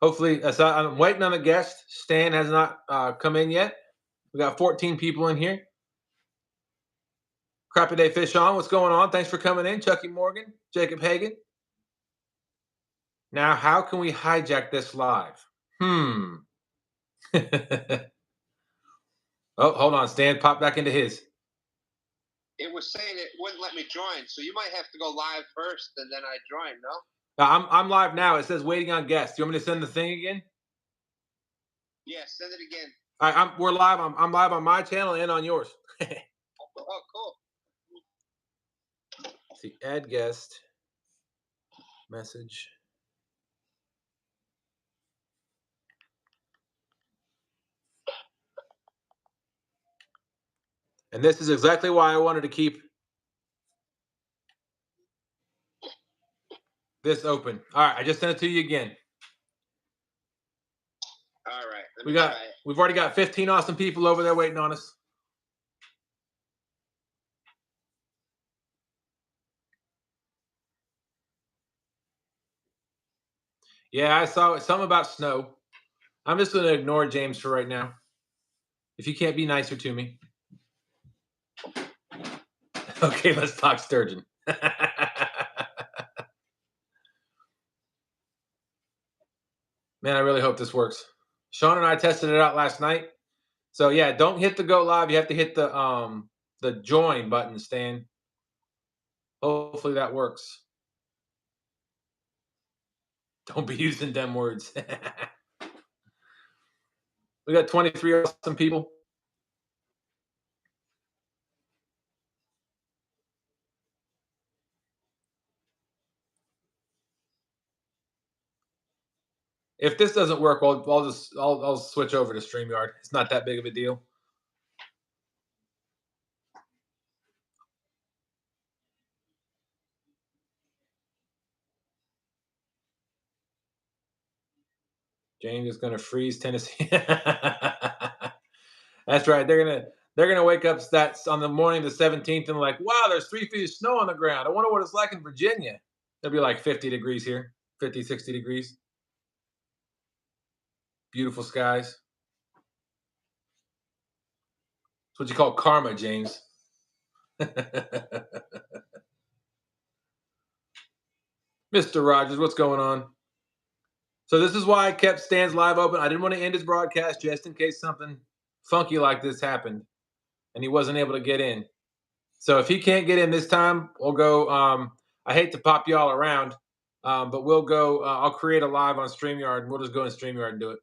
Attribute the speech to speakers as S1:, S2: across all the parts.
S1: Hopefully, so I'm waiting on a guest. Stan has not come in yet. We got 14 people in here. Crappy Day Fish On, what's going on? Thanks for coming in, Chucky Morgan, Jacob Hagan. Now, how can we hijack this live? Oh, hold on. Stan, pop back into his.
S2: It was saying it wouldn't let me join, so you might have to go live first, and then I join. No?
S1: I'm live now. It says waiting on guests. You want me to send the thing again?
S2: Yeah, send it again.
S1: All right, we're live. I'm live on my channel and on yours.
S2: Oh, cool.
S1: See, add guest message. And this is exactly why I wanted to keep this open. All right, I just sent it to you again.
S2: All right.
S1: We've already got 15 awesome people over there waiting on us. Yeah, I saw something about snow. I'm just going to ignore James for right now. If you can't be nicer to me. Okay, let's talk sturgeon. Man, I really hope this works. Sean and I tested it out last night. So yeah, don't hit the go live. You have to hit the join button, Stan. Hopefully that works. Don't be using them words. We got 23 awesome people. If this doesn't work, I'll switch over to StreamYard. It's not that big of a deal. James is gonna freeze Tennessee. That's right. They're gonna wake up stats on the morning of the 17th and like, wow, there's 3 feet of snow on the ground. I wonder what it's like in Virginia. It'll be like 50 degrees here, 50, 60 degrees. Beautiful skies. That's what you call karma, James. Mr. Rogers, what's going on? So this is why I kept Stan's live open. I didn't want to end his broadcast just in case something funky like this happened and he wasn't able to get in. So if he can't get in this time, we'll go. I hate to pop y'all around, but we'll go. I'll create a live on StreamYard and we'll just go in StreamYard and do it.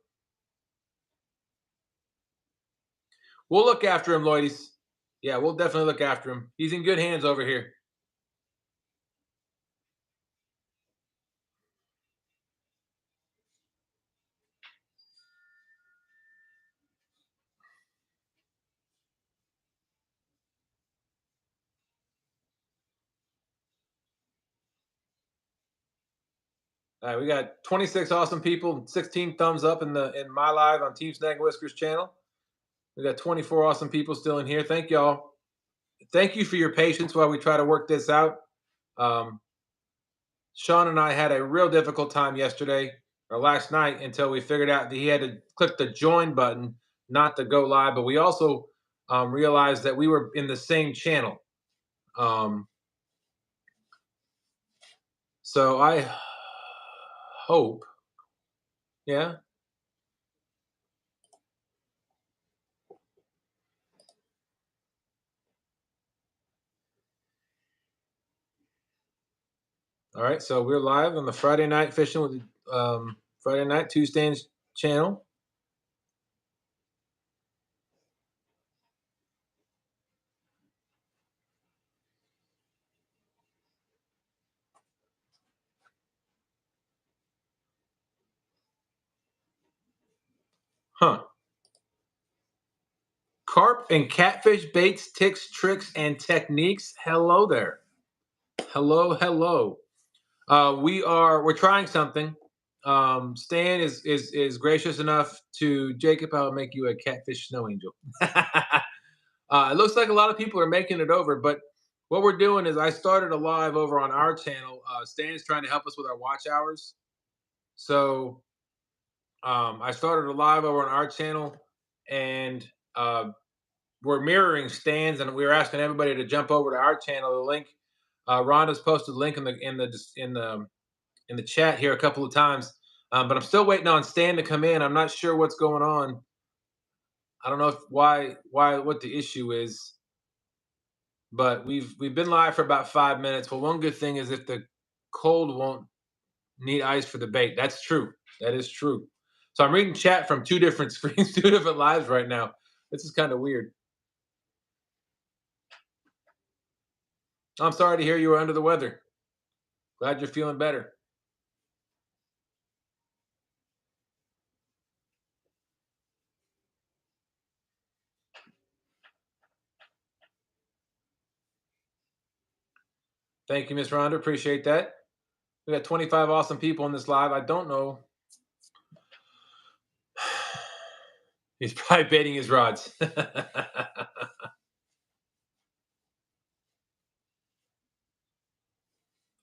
S1: We'll look after him, Lloydies. Yeah, we'll definitely look after him. He's in good hands over here. All right, we got 26 awesome people, 16 thumbs up in my live on Team Snag Whiskers channel. We got 24 awesome people still in here. Thank y'all. Thank you for your patience while we try to work this out. Sean and I had a real difficult time yesterday or last night until we figured out that he had to click the join button, not the go live. But we also realized that we were in the same channel. So I hope, yeah. All right, so we're live on the Friday Night Fishing with Friday Night Tuesday's channel. Huh. Carp and catfish baits, ticks, tricks, and techniques. Hello there. Hello. We're trying something. Stan is gracious enough to Jacob. I'll make you a catfish snow angel. It looks like a lot of people are making it over, but what we're doing is I started a live over on our channel. Stan's trying to help us with our watch hours. So I started a live over on our channel, and we're mirroring stands, and we were asking everybody to jump over to our channel. The link, Rhonda's posted the link in the chat here a couple of times, but I'm still waiting on Stan to come in. I'm not sure what's going on. I don't know what the issue is, but we've been live for about 5 minutes. Well, one good thing is if the cold won't need ice for the bait. That's true. That is true. So I'm reading chat from 2 different screens, 2 different lives right now. This is kind of weird. I'm sorry to hear you were under the weather. Glad you're feeling better. Thank you, Miss Rhonda. Appreciate that. We got 25 awesome people in this live. I don't know. He's probably baiting his rods.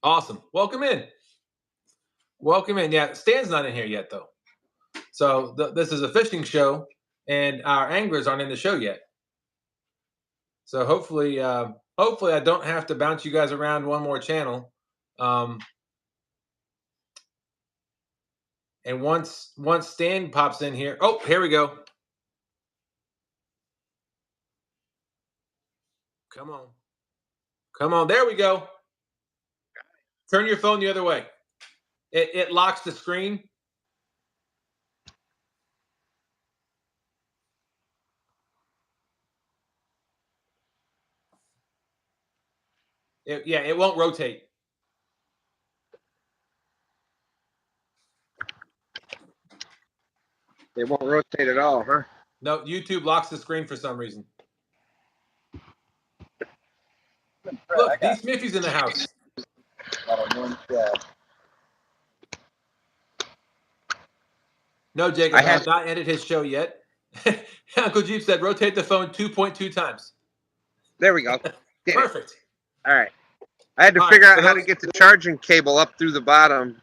S1: Awesome. Welcome in. Welcome in. Yeah, Stan's not in here yet, though. So this is a fishing show, and our anglers aren't in the show yet. So hopefully I don't have to bounce you guys around one more channel. And once Stan pops in here, oh, here we go. Come on. Come on. There we go. Turn your phone the other way. It locks the screen. It won't rotate.
S3: It won't rotate at all, huh?
S1: No, YouTube locks the screen for some reason. Look, D. Smithy's in the house. No, Jacob, I have not ended his show yet. Uncle Jeep said rotate the phone 2.2 times.
S3: There we go.
S1: Perfect.
S3: All right. I had to figure out how to get the charging cable up through the bottom.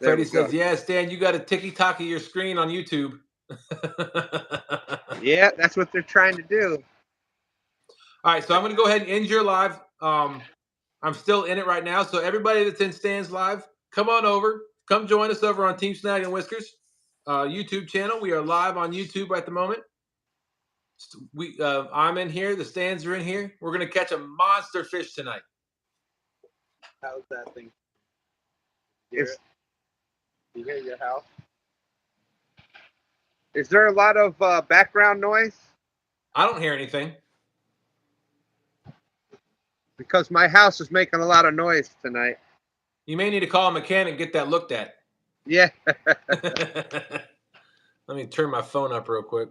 S1: Freddie says, yeah, Stan, you got to ticky-tacky your screen on YouTube.
S3: Yeah, that's what they're trying to do.
S1: All right, so I'm going to go ahead and end your live. I'm still in it right now, so everybody that's in Stan's live, come on over. Come join us over on Team Snag and Whiskers YouTube channel. We are live on YouTube at the moment. I'm in here. The Stans are in here. We're going to catch a monster fish tonight.
S3: How's that thing? You hear your house? Is there a lot of background noise?
S1: I don't hear anything.
S3: Because my house is making a lot of noise tonight.
S1: You may need to call a mechanic and get that looked at.
S3: Yeah.
S1: Let me turn my phone up real quick.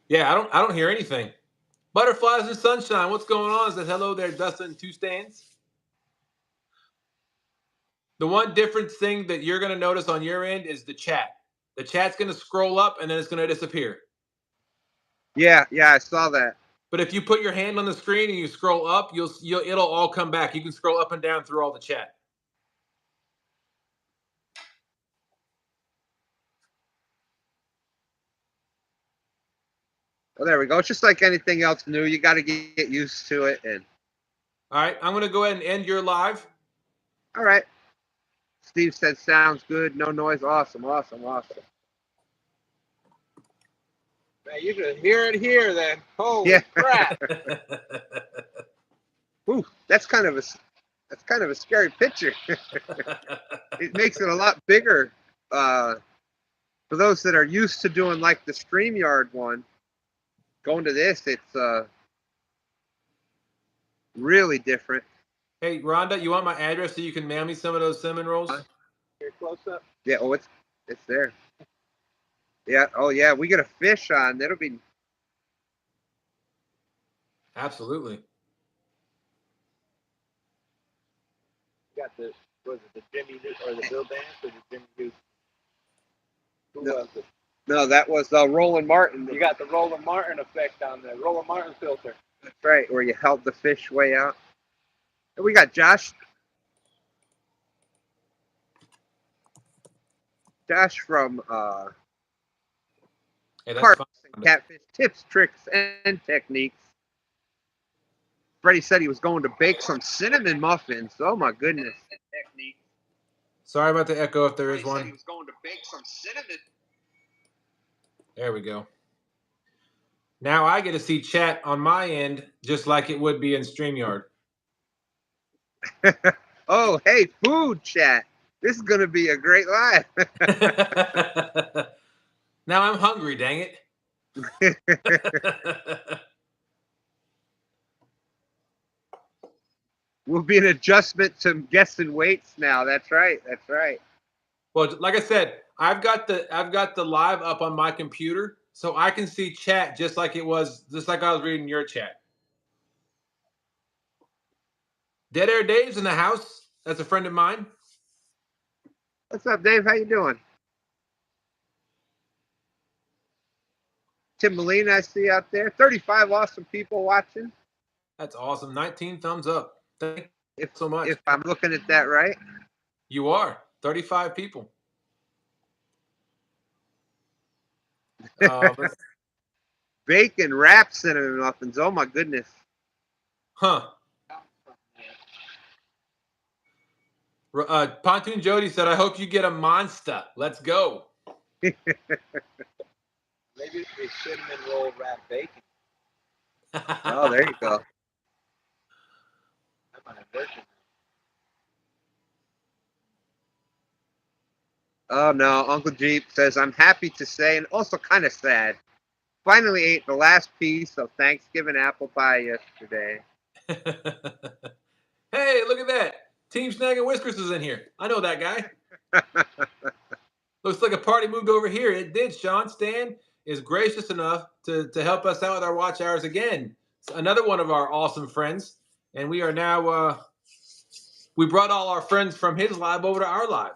S1: Yeah, I don't hear anything. Butterflies and sunshine. What's going on? Says hello there, Dustin. 2 Stans. The one different thing that you're going to notice on your end is the chat. The chat's going to scroll up and then it's going to disappear.
S3: Yeah, I saw that.
S1: But if you put your hand on the screen and you scroll up, it'll all come back. You can scroll up and down through all the chat.
S3: Well, there we go. It's just like anything else new. You got to get used to it. And
S1: all right, I'm going to go ahead and end your live.
S3: All right. Steve said, sounds good. No noise. Awesome. Man, you can hear it here then. Holy crap. Ooh, that's kind of a scary picture. It makes it a lot bigger. For those that are used to doing like the StreamYard one, going to this, it's really different.
S1: Hey, Rhonda, you want my address so you can mail me some of those cinnamon rolls?
S3: Here, close up. Yeah, oh, it's there. Yeah, oh yeah, we get a fish on. That'll be...
S1: Absolutely.
S2: Got the, was it the Jimmy or the Bill Dance or the Jimmy Goose? Who was it?
S3: No, that was Roland Martin.
S2: You got the Roland Martin effect on the Roland Martin filter.
S3: That's right, where you held the fish way out. And we got Josh Josh from
S1: Hey, that's
S3: Carp
S1: fine.
S3: and Catfish Tips, Tricks, and Techniques. Freddie said he was going to bake some cinnamon muffins. Oh my goodness.
S1: Sorry about the echo if there is
S3: Freddie said he
S1: one.
S3: was going to bake some cinnamon.
S1: There we go. Now I get to see chat on my end just like it would be in StreamYard.
S3: Oh, hey, food chat. This is going to be a great live.
S1: Now I'm hungry, dang it.
S3: Will be an adjustment to guessing weights now. That's right. That's right.
S1: Well, like I said, I've got the live up on my computer, so I can see chat just like I was reading your chat. Dead Air Dave's in the house. That's a friend of mine.
S3: What's up, Dave? How you doing? Tim Molina, I see out there. 35 awesome people watching.
S1: That's awesome. 19 thumbs up. Thank you so much.
S3: If I'm looking at that right.
S1: You are 35 people.
S3: Bacon wrap cinnamon muffins. Oh my goodness.
S1: Huh. Pontoon Jody said, "I hope you get a monster. Let's go."
S2: Maybe it's a cinnamon roll wrapped bacon.
S3: Oh, there you go.
S2: That might have worked.
S3: Oh no, Uncle Jeep says, I'm happy to say, and also kind of sad. Finally ate the last piece of Thanksgiving apple pie yesterday.
S1: Hey, look at that. Team Snag and Whiskers is in here. I know that guy. Looks like a party moved over here. It did, Sean. Stan is gracious enough to help us out with our watch hours again. It's another one of our awesome friends. And we are now, we brought all our friends from his live over to our live.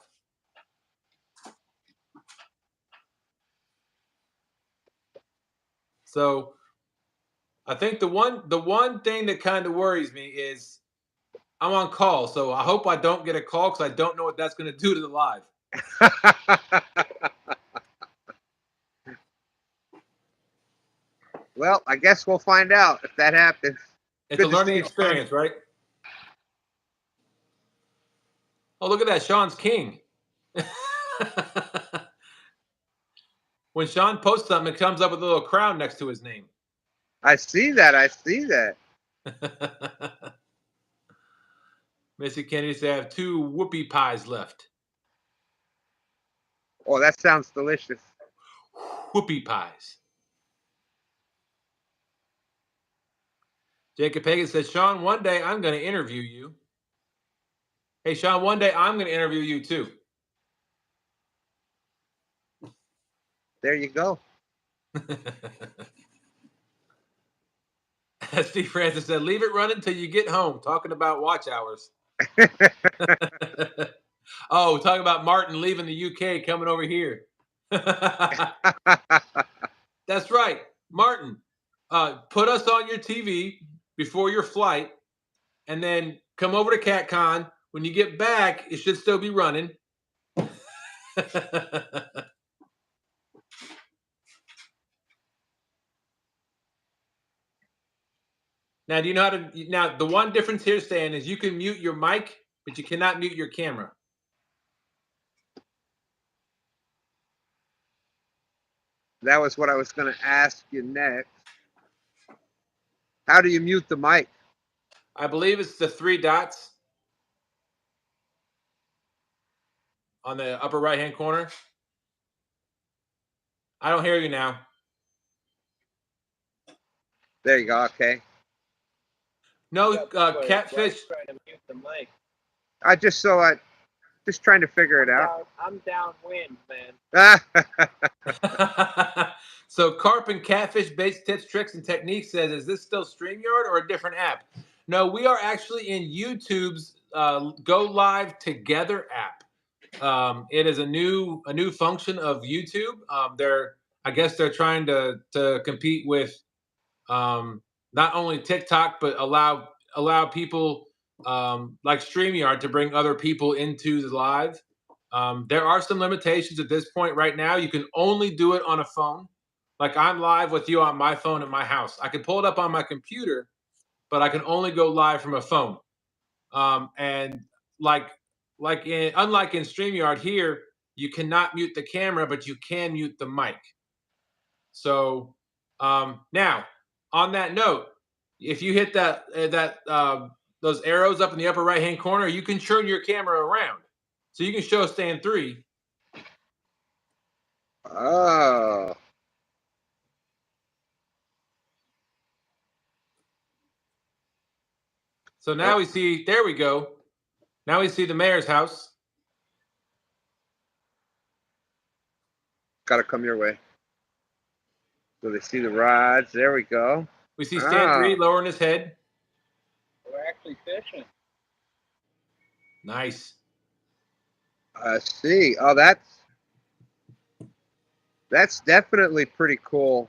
S1: So I think the one thing that kind of worries me is I'm on call. So I hope I don't get a call because I don't know what that's going to do to the live.
S3: Well, I guess we'll find out if that happens.
S1: It's
S3: Good
S1: a
S3: to
S1: learning
S3: see you,
S1: experience, right? Oh, look at that. Sean's king. When Sean posts something, it comes up with a little crown next to his name.
S3: I see that. I see that.
S1: Missy Kennedy said, I have 2 whoopie pies left.
S3: Oh, that sounds delicious.
S1: Whoopie pies. Jacob Hagan says, Sean, one day I'm going to interview you. Hey, Sean, one day I'm going to interview you too.
S3: There you go.
S1: Steve Francis said, leave it running until you get home, talking about watch hours. Oh, talking about Martin leaving the UK, coming over here. That's right. Martin, put us on your TV before your flight, and then come over to CatCon. When you get back, it should still be running. Now, do you know how to? Now, the one difference here, Stan, is you can mute your mic, but you cannot mute your camera.
S3: That was what I was going to ask you next. How do you mute the mic?
S1: I believe it's the 3 dots on the upper right-hand corner. I don't hear you now.
S3: There you go. Okay.
S1: No, Catfish.
S2: Trying to mute the mic.
S3: I just saw it. Just trying to figure it out.
S2: I'm downwind, man.
S1: So Carp and Catfish Baits, Tips, Tricks, and Techniques says, is this still StreamYard or a different app? No, we are actually in YouTube's Go Live Together app. It is a new function of YouTube. I guess they're trying to compete with not only TikTok, but allow people like StreamYard to bring other people into the live. There are some limitations at this point right now. You can only do it on a phone. Like I'm live with you on my phone at my house. I can pull it up on my computer, but I can only go live from a phone. And like unlike in StreamYard here, you cannot mute the camera, but you can mute the mic. So now, on that note, if you hit those arrows up in the upper right hand corner, you can turn your camera around, so you can show stand 3.
S3: Oh.
S1: So now we see. There we go. Now we see the mayor's house.
S3: Got to come your way. So they see the rods. There we go.
S1: We see stand 3 lowering his head.
S2: We're actually fishing.
S1: Nice.
S3: I see. Oh, that's definitely pretty cool.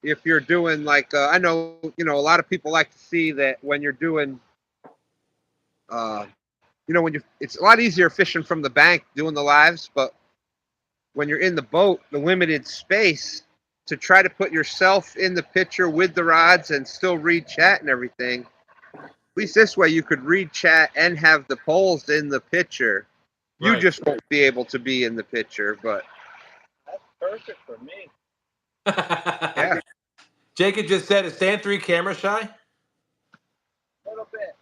S3: If you're doing like, I know, a lot of people like to see that when you're doing, it's a lot easier fishing from the bank doing the lives, but when you're in the boat, the limited space to try to put yourself in the picture with the rods and still read chat and everything. At least this way you could read chat and have the poles in the picture. You
S1: Right.
S3: just won't be able to be in the picture, but
S2: That's perfect for me.
S3: yeah.
S1: Jacob just said, is stand 3 camera shy?
S2: A little bit.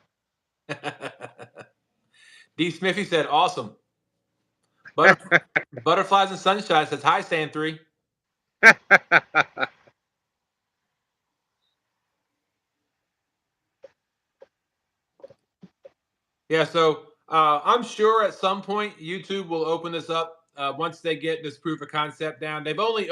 S1: D. Smithy said, awesome. Butterflies and Sunshine says, hi, stand 3. Yeah, so I'm sure at some point YouTube will open this up once they get this proof of concept down. They've only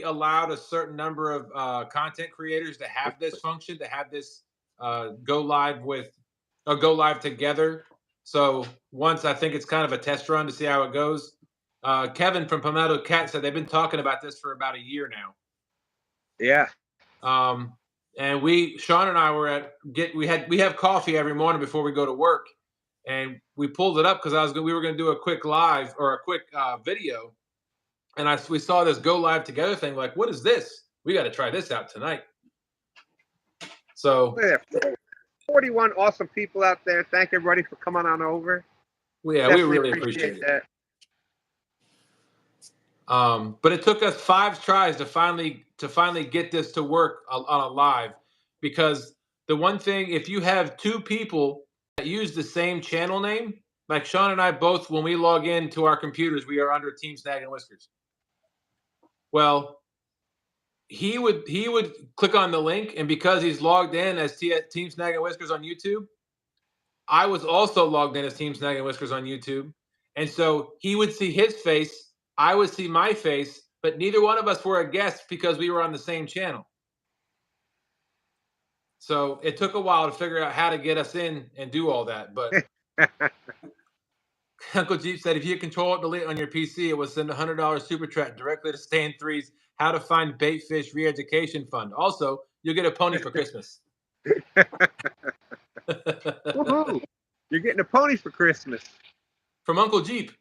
S1: allowed a certain number of content creators to have this function, to have this go live together. So once, I think it's kind of a test run to see how it goes. Kevin from Palmetto Cat said they've been talking about this for about a year now.
S3: Yeah.
S1: And Sean and I we have coffee every morning before we go to work, and we pulled it up because we were going to do a quick live or a quick video, and we saw this go live together thing. Like, what is this? We got to try this out tonight. So,
S3: 41 awesome people out there. Thank everybody for coming on over.
S1: yeah,
S3: Definitely
S1: we really appreciate it.
S3: that.
S1: But it took us 5 tries to finally get this to work on a live, because the one thing, if you have 2 people that use the same channel name, like Sean and I both, when we log into our computers, we are under Team Snag and Whiskers. Well, he would click on the link, and because he's logged in as Team Snag and Whiskers on YouTube, I was also logged in as Team Snag and Whiskers on YouTube, and so he would see his face, I would see my face, but neither one of us were a guest because we were on the same channel. So it took a while to figure out how to get us in and do all that. But Uncle Jeep said, if you control it delete on your PC, it will send a $100 super chat directly to Stand 3's How to Find Bait Fish Re-Education Fund. Also, you'll get a pony for Christmas.
S3: Woohoo! You're getting a pony for Christmas.
S1: From Uncle Jeep.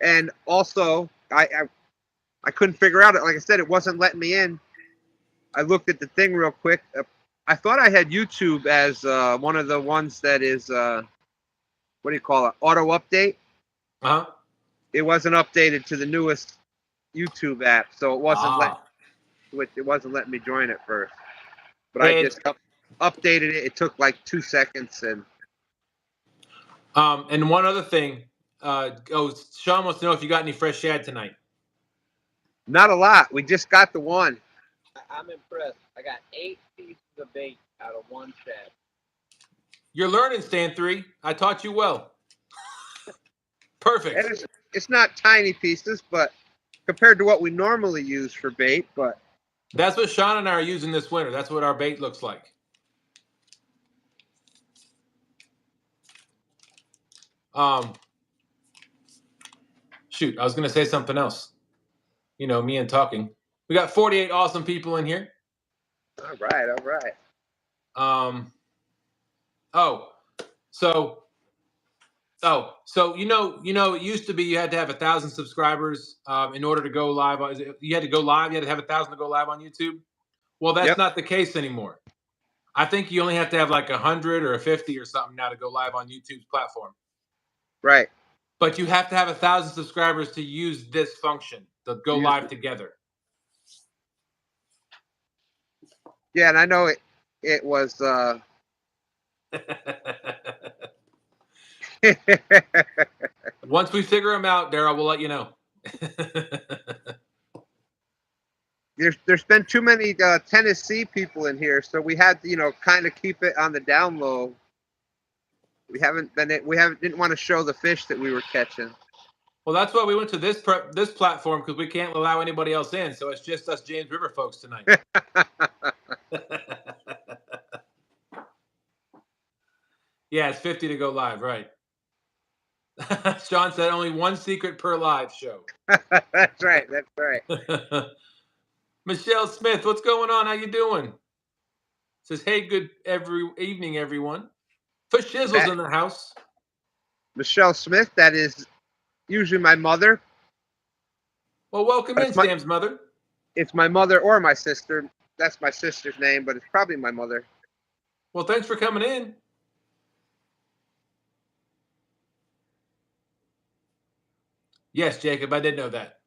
S3: And also, I couldn't figure out it. Like I said, it wasn't letting me in. I looked at the thing real quick. I thought I had YouTube as one of the ones that is, what do you call it? Auto update.
S1: Uh-huh.
S3: It wasn't updated to the newest YouTube app, so it wasn't letting me join it first. But I just updated it. It took like 2 seconds, and
S1: one other thing. Sean wants to know if you got any fresh shad tonight.
S3: not a lot. We just got the one.
S2: I'm impressed. I got 8 pieces of bait out of 1 shad.
S1: You're learning, Stand 3. I taught you well. Perfect.
S3: And it's not tiny pieces, but compared to what we normally use for bait, but
S1: that's what Sean and I are using this winter. That's what our bait looks like. Shoot, I was going to say something else. You know, me and talking. We got 48 awesome people in here.
S3: all right.
S1: So it used to be you had to have 1,000 subscribers in order to go live. You had to go live. You had to have 1,000 to go live on YouTube. Well, that's
S3: Yep.
S1: not the case anymore. I think you only have to have like 100 or 50 or something now to go live on YouTube's platform.
S3: Right.
S1: But you have to have 1,000 subscribers to use this function to go live together.
S3: Yeah, and I know it was
S1: Once we figure them out, Daryl, we'll let you know.
S3: there's been too many Tennessee people in here, so we had to kind of keep it on the down low. We didn't want to show the fish that we were catching.
S1: Well, that's why we went to this platform, because we can't allow anybody else in. So it's just us James River folks tonight. Yeah, it's 50 to go live, right? Sean said only one secret per live show.
S3: That's right. That's right.
S1: Michelle Smith, what's going on? How you doing? Says, hey, good evening, everyone. Fishizzle's in the house.
S3: Michelle Smith, that is usually my mother.
S1: Well, welcome in, Sam's mother.
S3: It's my mother or my sister. That's my sister's name, but it's probably my mother.
S1: Well, thanks for coming in. Yes, Jacob, I did know that.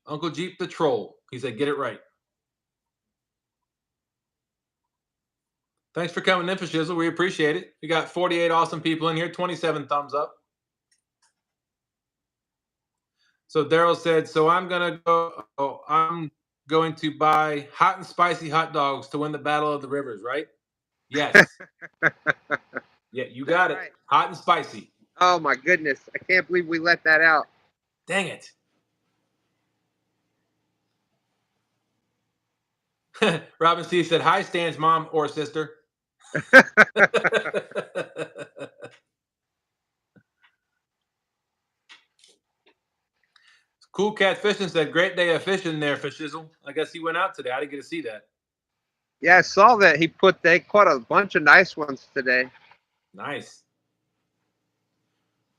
S1: Uncle Jeep the Troll. He said, get it right. Thanks for coming in, Fishizzle. We appreciate it. We got 48 awesome people in here, 27 thumbs up. So Daryl said, so I'm going to buy hot and spicy hot dogs to win the Battle of the Rivers, right? Yes. Yeah, you got it. Right. Hot and spicy.
S3: Oh, my goodness. I can't believe we let that out.
S1: Dang it. Robin C. said, hi, Stan's mom or sister. Cool Cat Fishing said, great day of fishing there, Fishizzle. I guess he went out today. I didn't get to see that.
S3: Yeah, I saw that. They caught a bunch of nice ones today.
S1: Nice.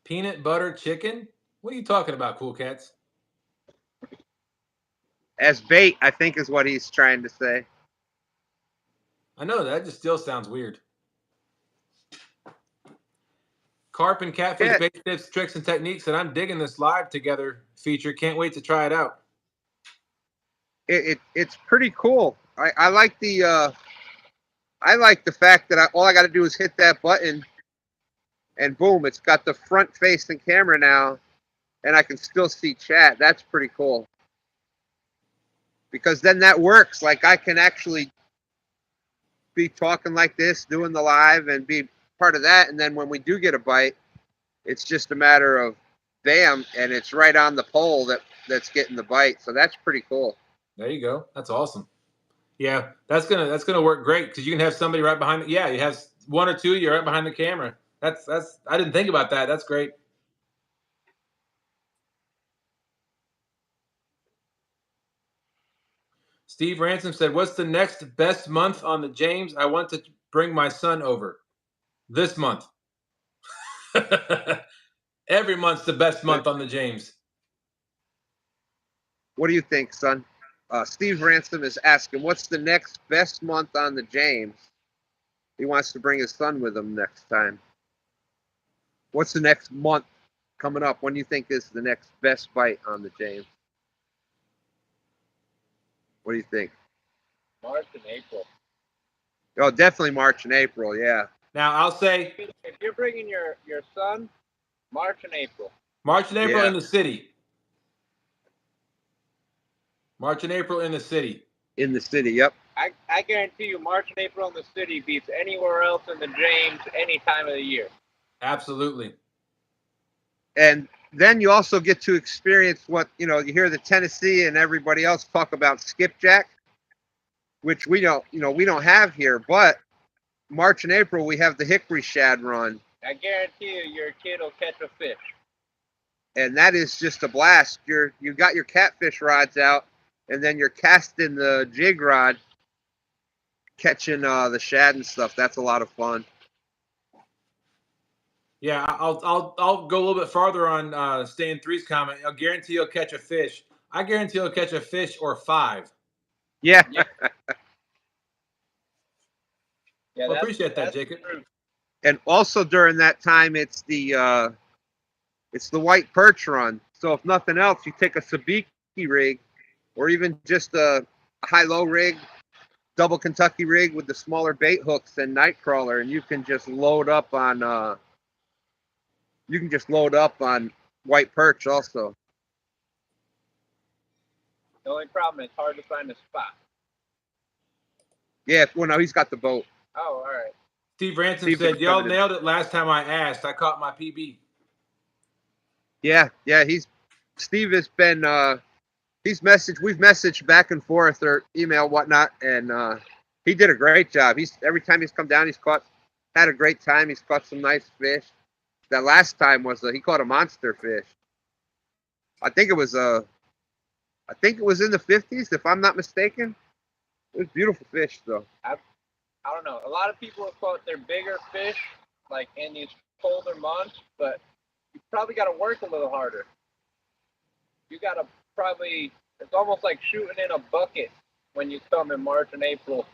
S1: Peanut butter chicken? What are you talking about, Cool Cats?
S3: As bait, I think is what he's trying to say.
S1: I know, that just still sounds weird. Carp and Catfish Bait Tips, Tricks, and Techniques, and I'm digging this live together feature. Can't wait to try it out.
S3: It's pretty cool. I like the fact that all I got to do is hit that button, and boom, it's got the front-facing camera now, and I can still see chat. That's pretty cool. Because then that works. Like, I can actually be talking like this, doing the live, and be part of that. And then when we do get a bite, it's just a matter of bam, and it's right on the pole that's getting the bite. So that's pretty cool.
S1: There you go. That's awesome. Yeah, that's gonna work great, because you can have somebody right behind. Yeah, you have one or two. You're right behind the camera. That's. I didn't think about that. That's great. Steve Ransom said, what's the next best month on the James? I want to bring my son over. This month. Every month's the best month on the James.
S3: What do you think, son? Steve Ransom is asking, what's the next best month on the James? He wants to bring his son with him next time. What's the next month coming up? When do you think is the next best bite on the James? What do you think?
S2: March and April.
S3: Oh, definitely March and April, yeah.
S1: Now, I'll say,
S2: if you're bringing your son, March and April.
S1: March and April in the city. March and April in the city.
S3: In the city, yep.
S2: I guarantee you March and April in the city beats anywhere else in the James any time of the year.
S1: Absolutely.
S3: And then you also get to experience what, you hear the Tennessee and everybody else talk about skipjack, which we don't have here, but March and April we have the hickory shad run.
S2: I guarantee you your kid will catch a fish.
S3: and that is just a blast. You got your catfish rods out, and then you're casting the jig rod, catching the shad and stuff. That's a lot of fun.
S1: Yeah, I'll go a little bit farther on Stan 3's comment. I'll guarantee you'll catch a fish. I guarantee you'll catch a fish or 5.
S3: Yeah.
S2: Yeah,
S1: Well, appreciate that,
S2: that's
S1: Jacob.
S2: true.
S3: And also during that time, it's the white perch run. So if nothing else, you take a sabiki rig, or even just a high-low rig, double Kentucky rig with the smaller bait hooks and night crawler, and you can just load up on white perch also.
S2: The only problem is hard to find a spot.
S3: Yeah, well, no, he's got the boat.
S2: Oh, all right.
S1: Steve Ransom
S3: Steve
S1: said,
S3: is
S1: y'all
S3: coming in.
S1: nailed it last time I asked. I caught my PB.
S3: Yeah, Steve has been we've messaged back and forth or email whatnot, and he did a great job. Every time he's come down, had a great time. He's caught some nice fish. That last time he caught a monster fish. I think it was in the 50s, if I'm not mistaken. It was beautiful fish though.
S2: I don't know. A lot of people have caught their bigger fish, like in these colder months, but you probably got to work a little harder. You got to it's almost like shooting in a bucket when you come in March and April.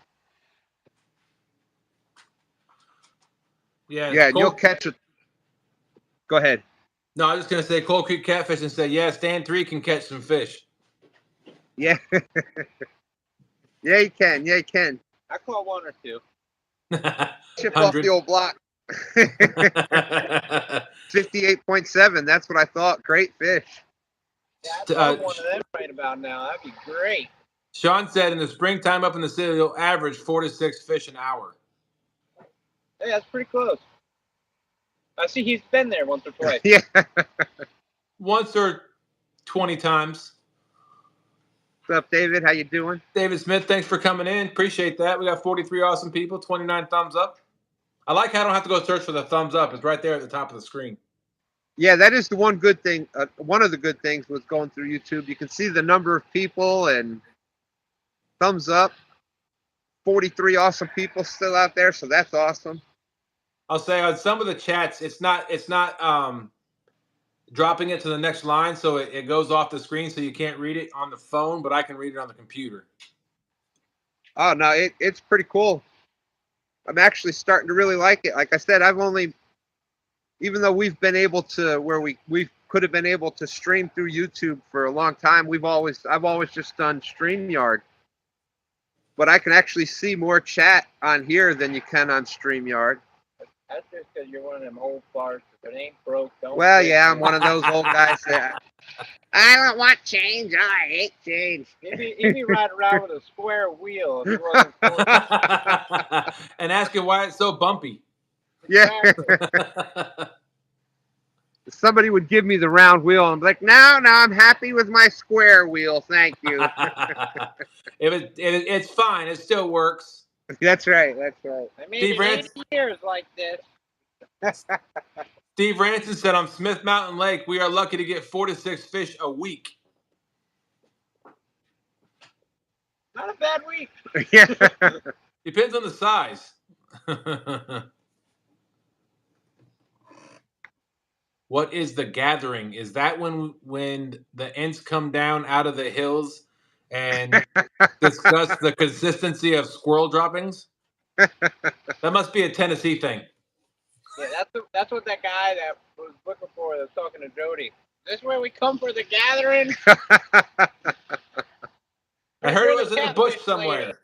S1: Yeah,
S3: Yeah, and you'll catch it. Go ahead.
S1: No, I was just going to say Cold Creek Catfish and say, yeah, Stan 3 can catch some fish.
S3: Yeah. Yeah, you can. Yeah, you can.
S2: I caught one or two.
S3: Chip off the old block. 58.7. That's what I thought. Great fish.
S2: Yeah, I'd love one of them right about now. That'd be great.
S1: Sean said in the springtime up in the city, you'll average 4 to 6 fish an hour.
S2: Hey, that's pretty close. I see he's been there once or twice.
S3: Yeah.
S1: Once or 20 times.
S3: What's up, David? How you doing?
S1: David Smith, thanks for coming in. Appreciate that. We got 43 awesome people, 29 thumbs up. I like how I don't have to go search for the thumbs up. It's right there at the top of the screen.
S3: Yeah, that is the one good thing. One of the good things was going through YouTube. You can see the number of people and thumbs up. 43 awesome people still out there, so that's awesome.
S1: I'll say on some of the chats, it's not dropping it to the next line, so it goes off the screen, so you can't read it on the phone, but I can read it on the computer.
S3: Oh no, it's pretty cool. I'm actually starting to really like it. Like I said, even though we've been able to where we could have been able to stream through YouTube for a long time, I've always just done StreamYard. But I can actually see more chat on here than you can on StreamYard.
S2: That's just because you're one of them old farts. If it ain't broke, don't.
S3: Well,
S2: fix
S3: yeah,
S2: it.
S3: I'm one of those old guys that I don't want change. I hate change.
S2: He'd be riding around with a square wheel if he wasn't
S1: And asking why it's so bumpy.
S3: Yeah. Somebody would give me the round wheel, and I'm like, no, I'm happy with my square wheel. Thank you.
S1: It's fine. It still works.
S3: That's right.
S2: I made
S1: Steve
S2: it 8 years like this.
S1: Steve Ranson said on Smith Mountain Lake, we are lucky to get 4 to 6 fish a week.
S2: Not a bad week.
S3: Yeah.
S1: Depends on the size. What is the gathering? Is that when the Ents come down out of the hills and discuss the consistency of squirrel droppings? That must be a Tennessee thing.
S2: Yeah, that's what that guy that was looking for that was talking to Jody. Is this where we come for the gathering?
S1: I heard it was in the bush somewhere.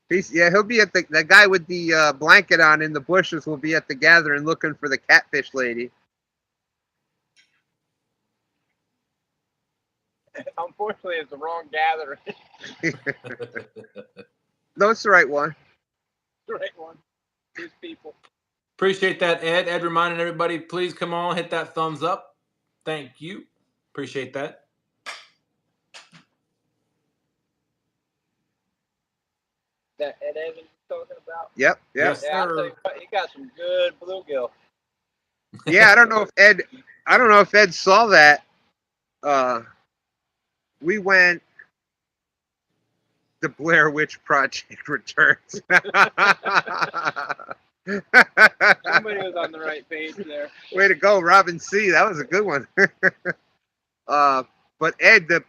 S3: He'll be at the guy with the blanket on in the bushes will be at the gathering looking for the catfish lady.
S2: Unfortunately, it's the wrong gathering.
S3: No, it's the right one.
S2: The right one. These people.
S1: Appreciate that, Ed. Ed reminding everybody, please come on, hit that thumbs up. Thank you. Appreciate that.
S2: That Ed Evans talking about?
S3: Yep.
S1: Yes,
S2: Yeah, I'll
S1: sir.
S2: tell you, he got some good bluegill.
S3: Yeah, I don't know if Ed. I don't know if Ed saw that. We went. The Blair Witch Project returns.
S2: Somebody was on the right page there.
S3: Way to go, Robin C. That was a good one. But Ed, the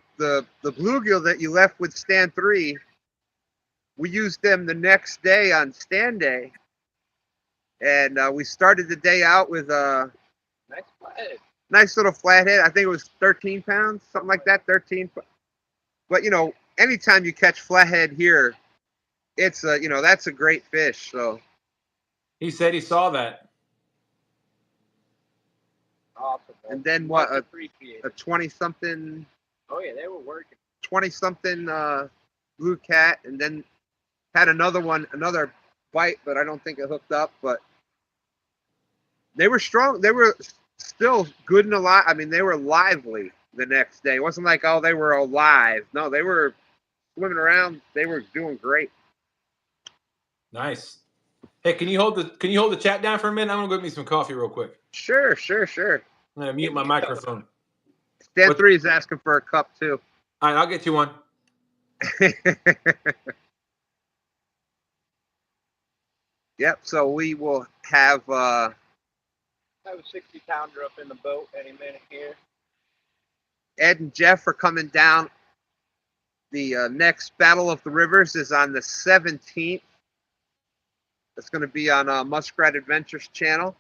S3: bluegill that you left with stand 3, we used them the next day on stand day, and we started the day out with a
S2: Nice flathead.
S3: nice little flathead. I think it was 13 pounds, something like that, 13. But you know, anytime you catch flathead here, it's a, you know, that's a great fish. So
S1: He said he saw that.
S2: Awesome. Man.
S3: and then
S2: Much
S3: what
S2: appreciated.
S3: a 20-something
S2: Oh yeah, they were working.
S3: 20-something blue cat, and then had another bite, but I don't think it hooked up. But they were strong. They were still good and alive. I mean, they were lively the next day. It wasn't like, oh, they were alive. No, they were swimming around. They were doing great.
S1: Nice. Hey, can you hold the chat down for a minute? I'm gonna go get me some coffee real quick.
S3: Sure.
S1: I'm gonna mute my microphone.
S3: Stan 3 is asking for a cup too.
S1: All right, I'll get you one.
S3: Yep. So we will have.
S2: I have a 60-pounder up in the boat any minute here.
S3: Ed and Jeff are coming down. The next Battle of the Rivers is on the 17th. It's going to be on Muskrat Adventures channel.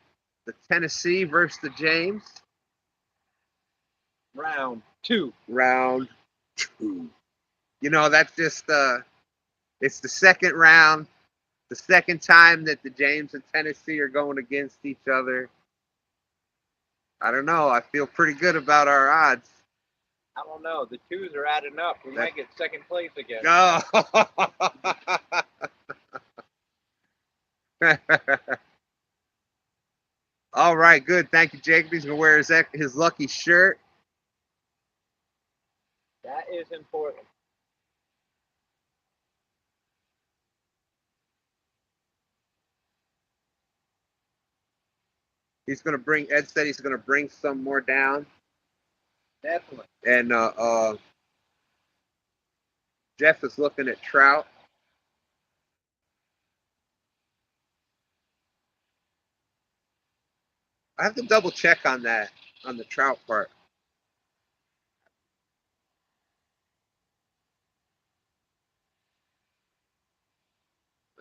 S3: The Tennessee versus the James.
S2: Round 2.
S3: Round 2. You know, that's just it's the second round. The second time that the James and Tennessee are going against each other. I don't know. I feel pretty good about our odds.
S2: I don't know. The 2s are adding up. We might get second place again.
S3: Oh. All right, good. Thank you, Jacob. He's going to wear his lucky shirt.
S2: That is important.
S3: He's going to bring, Ed said he's going to bring some more down.
S2: Definitely.
S3: And Jeff is looking at trout. I have to double check on that, on the trout part.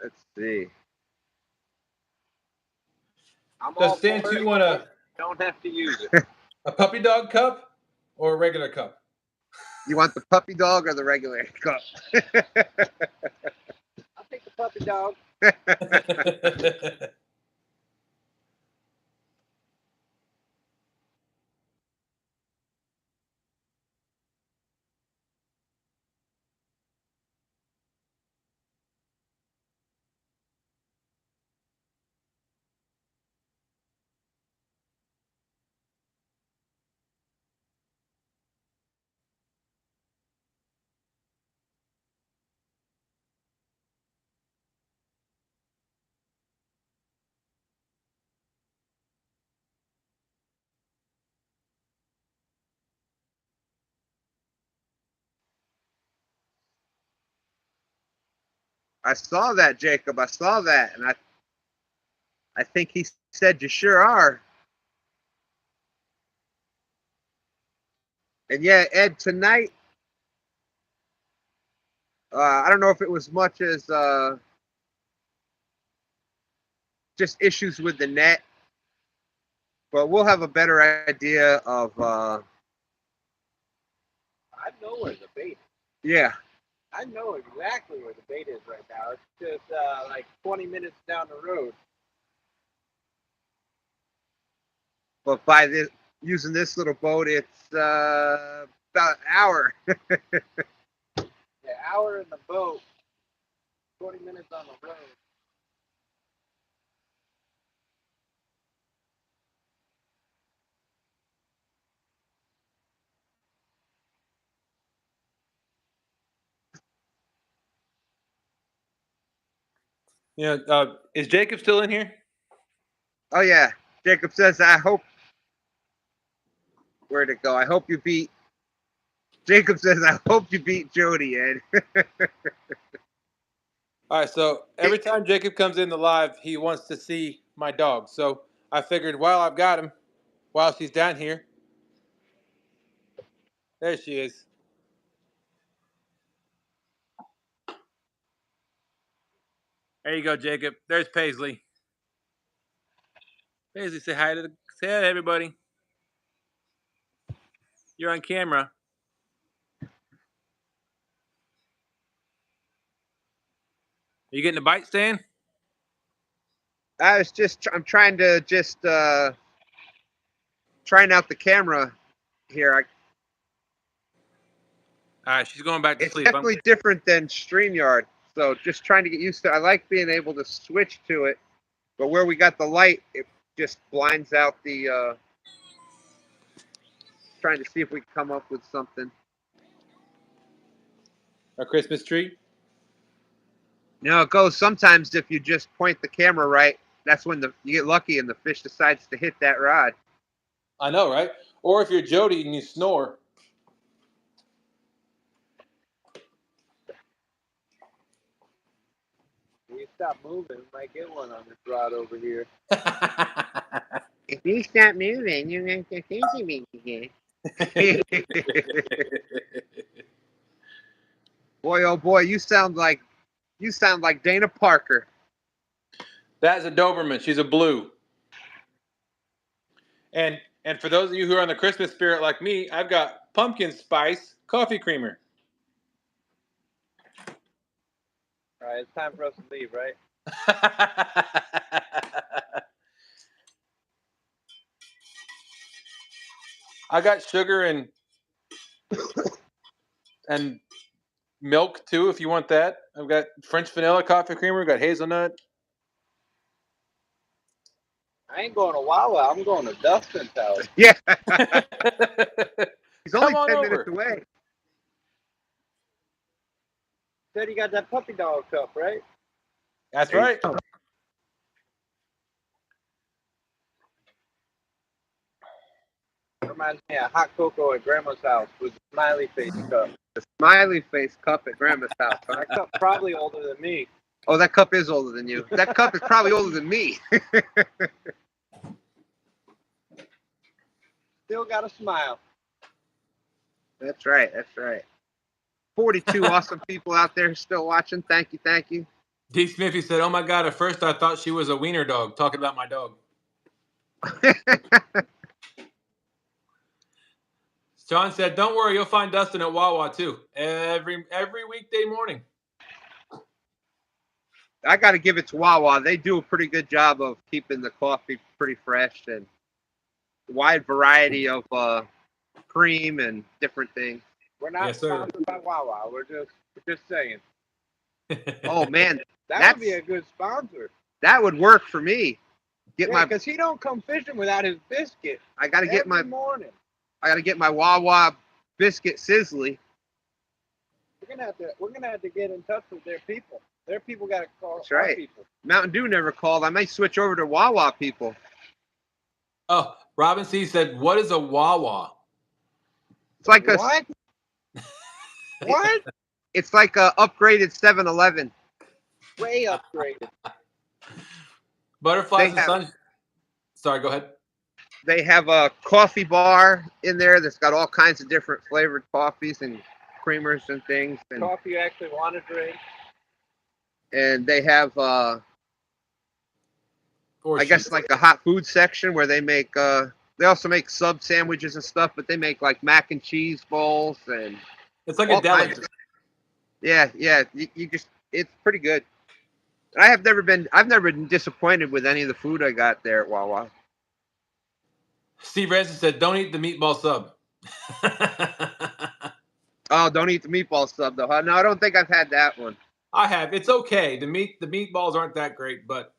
S3: Let's see.
S2: I'm
S1: Does
S2: all
S1: Stan
S2: for
S1: 2
S2: it.
S1: want
S2: Don't have to use it.
S1: a puppy dog cup or a regular cup?
S3: You want the puppy dog or the regular cup?
S2: I'll take the puppy dog.
S3: I saw that, Jacob. I saw that, and I think he said you sure are. And yeah, Ed, tonight, I don't know if it was much as just issues with the net, but we'll have a better idea of.
S2: I know where the bait is.
S3: Yeah.
S2: I know exactly where the bait is right now. It's just like 20 minutes down the road.
S3: But by using this little boat, it's about an hour.
S2: An hour in the boat, 20 minutes on the road.
S1: Yeah. Is Jacob still in here?
S3: Oh yeah, Jacob says I hope Where'd it go? I hope you beat. Jacob says, I hope you beat Jody, Ed.
S1: All right, so every time Jacob comes in the live, he wants to see my dog. So I figured while I've got him, while she's down here, there she is. There you go, Jacob. There's Paisley. Paisley, say hi to everybody. You're on camera. Are you getting a bite, Stan?
S3: I'm trying to trying out the camera here.
S1: All right, she's going back to
S3: It's
S1: sleep.
S3: definitely different than StreamYard. So just trying to get used to it. I like being able to switch to it, but where we got the light, it just blinds out the, trying to see if we can come up with something.
S1: A Christmas tree?
S3: No, it goes sometimes if you just point the camera right, that's when you get lucky and the fish decides to hit that rod.
S1: I know, right? Or if you're Jody and you snore.
S2: When you stop moving, we might get one on this rod over here.
S3: If you stop moving, you're going to see me again. Boy, oh boy, you sound like Dana Parker.
S1: That's a Doberman. She's a blue. And for those of you who are on the Christmas spirit like me, I've got pumpkin spice coffee creamer.
S2: All right, it's time for us to leave, right?
S1: I got sugar and milk too, if you want that. I've got French vanilla coffee creamer. I've got hazelnut.
S2: I ain't going to Wawa. I'm going to Dustin's house.
S3: Yeah. He's only
S1: Come on
S3: 10
S1: over.
S3: minutes away.
S2: Said you got that puppy dog cup, right?
S1: That's right.
S2: Reminds me of hot cocoa at Grandma's house with the smiley face cup.
S3: The smiley face cup at Grandma's house.
S2: That cup probably older than me.
S3: Oh, that cup is older than you. That cup is probably older than me.
S2: Still got a smile.
S3: That's right. That's right. 42 awesome people out there still watching. Thank you. Thank you.
S1: D. Smithy said, "Oh my God! At first I thought she was a wiener dog." Talking about my dog. John said, "Don't worry, you'll find Dustin at Wawa too. Every weekday morning."
S3: I got to give it to Wawa. They do a pretty good job of keeping the coffee pretty fresh and wide variety of cream and different things.
S2: We're not
S1: Yes, sir.
S2: sponsored by Wawa. We're just saying.
S3: Oh man,
S2: That would be a good sponsor.
S3: that would work for me.
S2: Because he don't come fishing without his biscuit.
S3: I got to get
S2: every morning.
S3: I got to get my Wawa biscuit sizzly.
S2: We're gonna have to get in touch with their people. Their people got to call
S3: That's
S2: our
S3: right.
S2: people.
S3: Mountain Dew never called. I might switch over to Wawa people.
S1: Oh, Robin C said, "What is a Wawa?"
S3: It's like
S2: What? What?
S3: It's like a upgraded 7-Eleven.
S2: Way upgraded.
S1: Butterflies
S3: They
S1: and sun. Sorry, go ahead.
S3: They have a coffee bar in there that's got all kinds of different flavored coffees and creamers and things. And,
S2: Coffee you actually want to drink.
S3: and they have,
S1: Or
S3: I guess, like a hot food section where they make, they also make sub sandwiches and stuff, but they make like mac and cheese bowls and
S1: it's like
S3: all
S1: a deli.
S3: kinds of- yeah. You just, it's pretty good. I've never been disappointed with any of the food I got there at Wawa.
S1: Steve Ransom said, "Don't eat the meatball sub."
S3: Oh, don't eat the meatball sub though. No, I don't think I've had that one.
S1: I have. It's okay. The meatballs aren't that great, but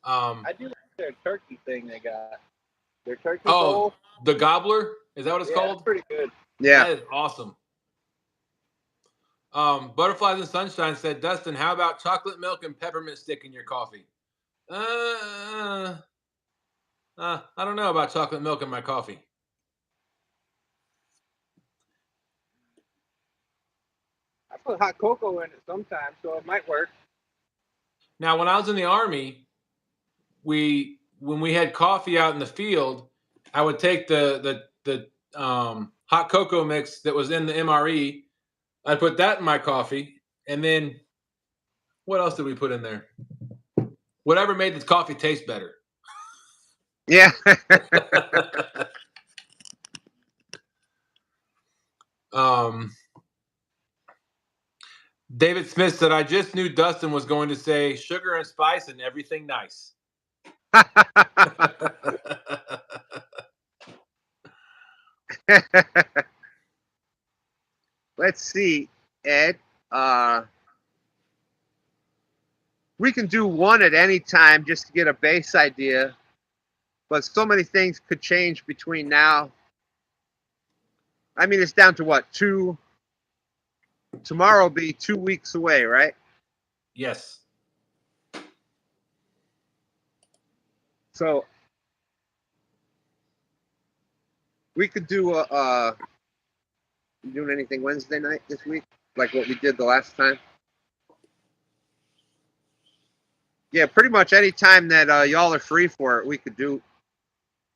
S2: I do like their turkey thing they got. Their turkey
S1: Oh,
S2: bowl.
S1: the gobbler, is that what it's
S2: Yeah,
S1: called?
S2: it's pretty good.
S3: Yeah.
S1: That is awesome. Butterflies and Sunshine said, "Dustin, how about chocolate milk and peppermint stick in your coffee?" I don't know about chocolate milk in my coffee.
S3: put hot cocoa in it sometimes, so it might work.
S1: Now, when I was in the Army, when we had coffee out in the field, I would take the hot cocoa mix that was in the MRE. I'd put that in my coffee, and then what else did we put in there? Whatever made the coffee taste better.
S3: Yeah.
S1: David Smith said, I just knew Dustin was going to say sugar and spice and everything nice.
S3: Let's see, Ed. We can do one at any time just to get a base idea, but so many things could change between now. I mean, it's down to what, tomorrow will be 2 weeks away, right?
S1: Yes.
S3: So we could do you doing anything Wednesday night this week, like what we did the last time? Yeah, pretty much any time that y'all are free for it, we could do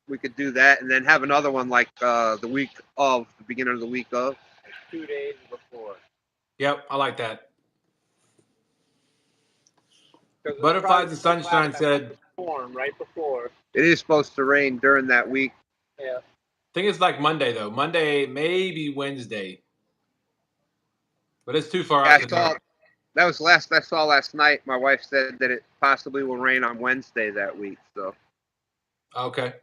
S3: that, and then have another one like the beginning of the week of.
S2: 2 days before.
S1: Yep, I like that.
S2: 'Cause it'll
S1: Butterflies
S2: probably
S1: and
S2: be
S1: Sunshine
S2: last
S1: said,
S2: time the storm right before.
S3: It is supposed to rain during that week.
S2: Yeah.
S1: I think it's like Monday, though. Monday, maybe Wednesday. But it's too far
S3: Yeah,
S1: out to know.
S3: that was last I saw last night. My wife said that it possibly will rain on Wednesday that week. So
S1: Okay.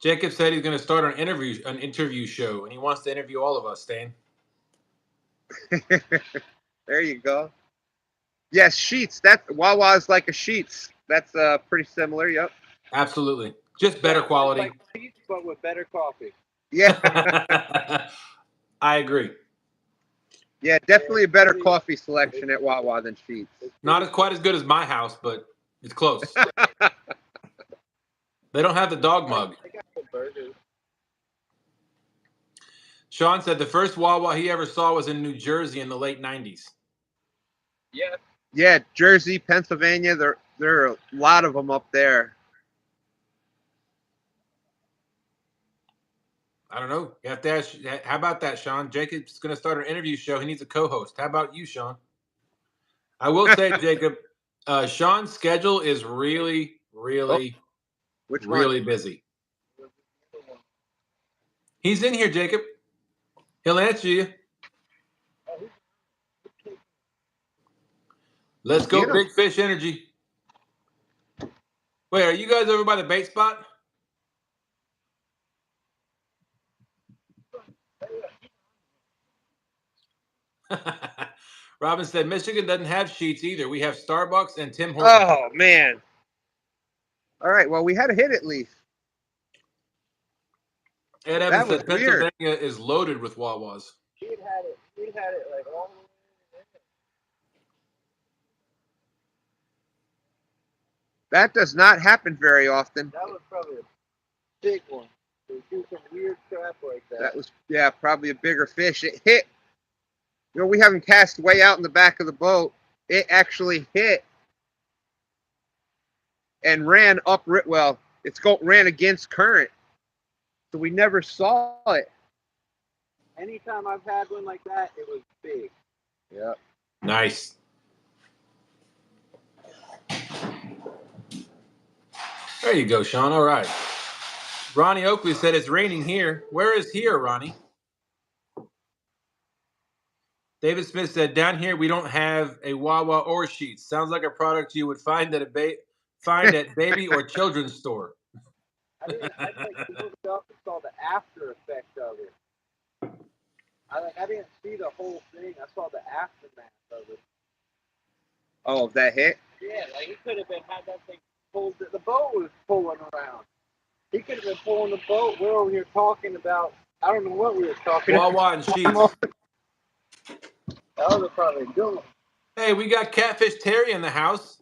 S1: Jacob said he's going to start an interview show, and he wants to interview all of us, Stan.
S3: there you go. Yes, Sheets. That Wawa is like a Sheets. That's pretty similar. Yep.
S1: Absolutely. Just better quality.
S2: Like Sheets, but with better coffee.
S3: Yeah.
S1: I agree.
S3: Yeah, definitely a better coffee selection at Wawa than Sheets.
S1: Not quite as good as my house, but it's close. They don't have the dog mug.
S2: They got good burgers.
S1: Sean said the first Wawa he ever saw was in New Jersey in the late 90s.
S2: Yeah.
S3: Yeah, Jersey, Pennsylvania. There are a lot of them up there.
S1: I don't know. You have to ask. How about that, Sean? Jacob's going to start an interview show. He needs a co-host. How about you, Sean? I will say, Jacob, Sean's schedule is really busy. He's in here, Jacob. He'll answer you. Let's go, Big Fish Energy. Wait, are you guys over by the bait spot? Robin said Michigan doesn't have Sheets either. We have Starbucks and Tim Hortons.
S3: Oh man! All right, well we had a hit at least.
S1: Ed Evans said Pennsylvania is loaded with Wawas.
S2: We had it like all the way.
S3: That does not happen very often.
S2: That was probably a big one. They do some weird crap like that.
S3: That was, yeah, probably a bigger fish. It hit. You know, we have them cast way out in the back of the boat. It actually hit and ran up. Well, ran against current, so we never saw it.
S2: Anytime I've had one like that, it was big.
S3: Yeah.
S1: Nice. There you go, Sean. All right. Ronnie Oakley said it's raining here. Where is here, Ronnie? David Smith said, down here we don't have a Wawa or Sheets. Sounds like a product you would find at baby or children's store.
S2: I looked up and saw the after effect of it. I didn't see the whole thing. I saw the aftermath of it.
S3: Oh, that hit?
S2: Yeah, like he could have had that thing pulled. The boat was pulling around. He could have been pulling the boat. We're over here talking about, I don't know what we were talking about.
S1: Wawa and Sheets.
S2: That was probably good.
S1: Hey, we got Catfish Terry in the house.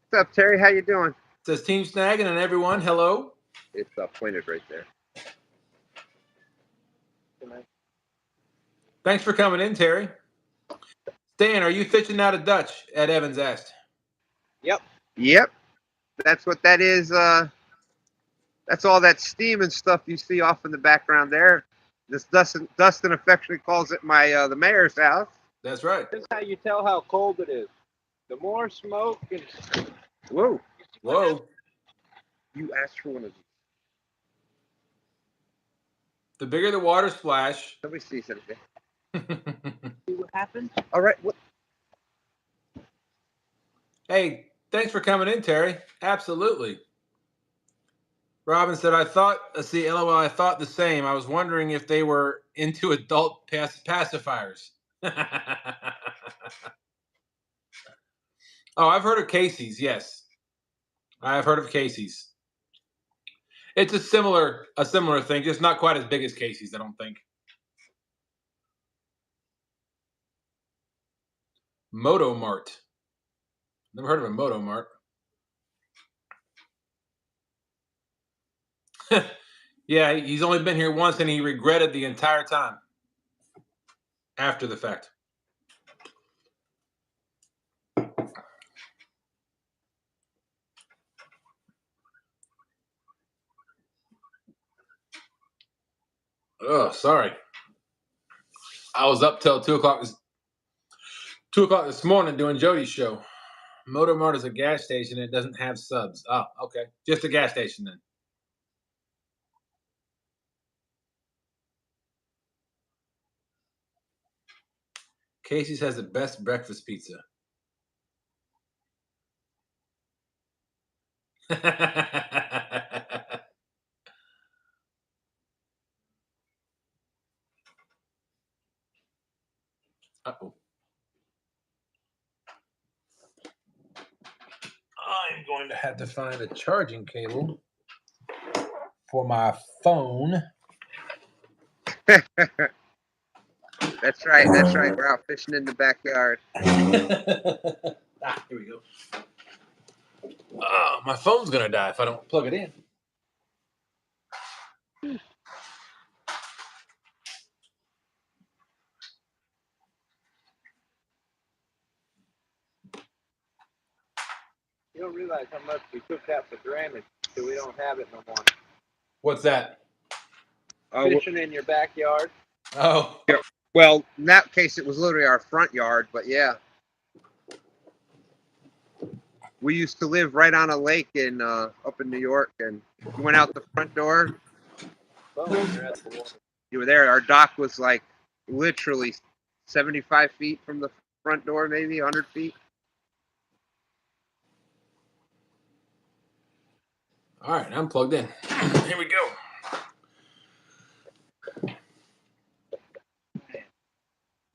S3: What's up, Terry? How you doing?
S1: Says Team Snagging and everyone, hello.
S3: It's pointed right there.
S1: Thanks for coming in, Terry. Stan, are you fishing out of Dutch? Ed Evans asked.
S2: Yep.
S3: Yep, that's what that is. That's all that steam and stuff you see off in the background there. This Dustin affectionately calls it my the mayor's house.
S1: That's right.
S2: This is how you tell how cold it is. The more smoke and
S3: Whoa,
S1: Whoa.
S3: you asked for one of these.
S1: The bigger the water splash.
S3: Somebody sees it.
S2: see what happens.
S3: All right. What?
S1: Hey, thanks for coming in, Terry. Absolutely. Robin said, I thought the same. I was wondering if they were into adult pacifiers. Oh, I've heard of Casey's. Yes. I've heard of Casey's. It's a similar thing, just not quite as big as Casey's, I don't think. Motomart. Never heard of a Motomart. Yeah, he's only been here once and he regretted the entire time after the fact. Oh, sorry. I was up till 2 o'clock this morning doing Jody's show. Motomart is a gas station. It doesn't have subs. Oh, okay. Just a gas station then. Casey's has the best breakfast pizza. Uh-oh. I'm going to have to find a charging cable for my phone.
S3: That's right. That's right. We're out fishing in the backyard.
S1: Here we go. Oh, my phone's going to die if I don't plug it in.
S2: You don't realize how much we took that for granted, so we don't have it no more.
S1: What's that?
S2: Fishing in your backyard.
S1: Oh.
S3: Well, in that case, it was literally our front yard, but yeah. We used to live right on a lake in up in New York, and you went out the front door.
S2: Boom, you're at the water.
S3: You were there. Our dock was like literally 75 feet from the front door, maybe 100 feet.
S1: All right, I'm plugged in. Here we go.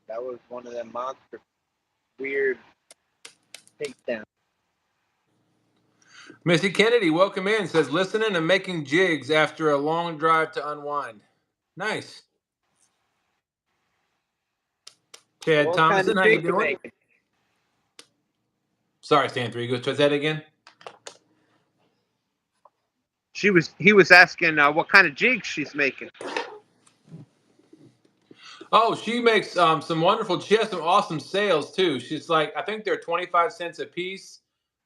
S2: That was one of them monster weird takedowns.
S1: Missy Kennedy, welcome in. Says listening and making jigs after a long drive to unwind. Nice. Chad
S2: What
S1: Thomason,
S2: kind of
S1: how you
S2: jig you
S1: doing?
S2: making?
S1: Sorry, Stan 3. Go try that again.
S3: He was asking what kind of jigs she's making.
S1: Oh, she makes some wonderful. She has some awesome sales too. She's like, I think they're 25 cents a piece.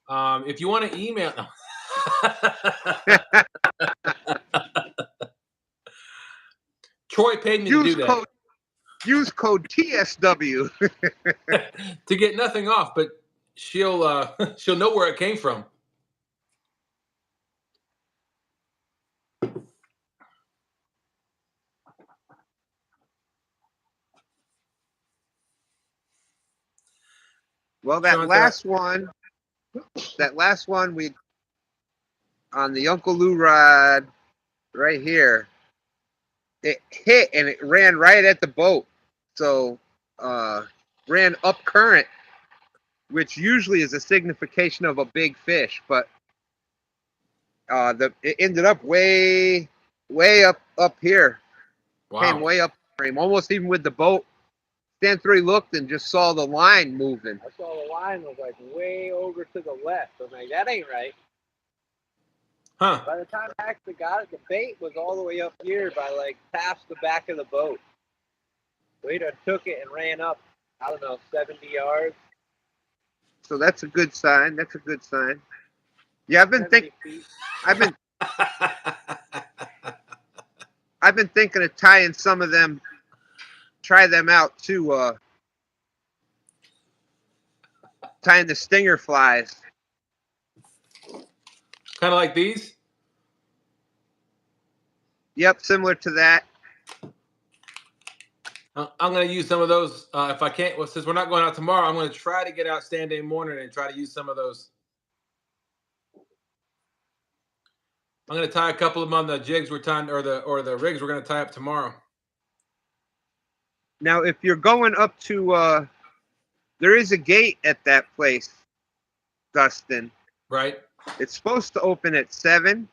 S1: If you want to email, no. Troy paid me to do that.
S3: Use code TSW
S1: to get nothing off, but she'll know where it came from.
S3: Well, that last one, we on the Uncle Lou rod right here, it hit and it ran right at the boat. So ran up current, which usually is a signification of a big fish, but it ended up way up here.
S1: Wow.
S3: Came way up frame, almost even with the boat. Stan 3 looked and just saw the line moving.
S2: I saw the line was like way over to the left. I'm like, that ain't right.
S1: Huh.
S2: By the time I actually got it, the bait was all the way up here by like past the back of the boat. So he took it and ran up I don't know, 70 yards,
S3: So that's a good sign. That's a good sign. Yeah,
S2: 70 feet.
S3: I've been thinking of tying some of them, try them out too. Tying the stinger flies.
S1: Kind of like these.
S3: Yep, similar to that.
S1: I'm going to use some of those if I can't. Well, since we're not going out tomorrow, I'm going to try to get out stand day morning and try to use some of those. I'm going to tie a couple of them on the jigs we're tying, or the rigs we're going to tie up tomorrow.
S3: Now, if you're going up to, there is a gate at that place, Dustin.
S1: Right.
S3: It's supposed to open at 7,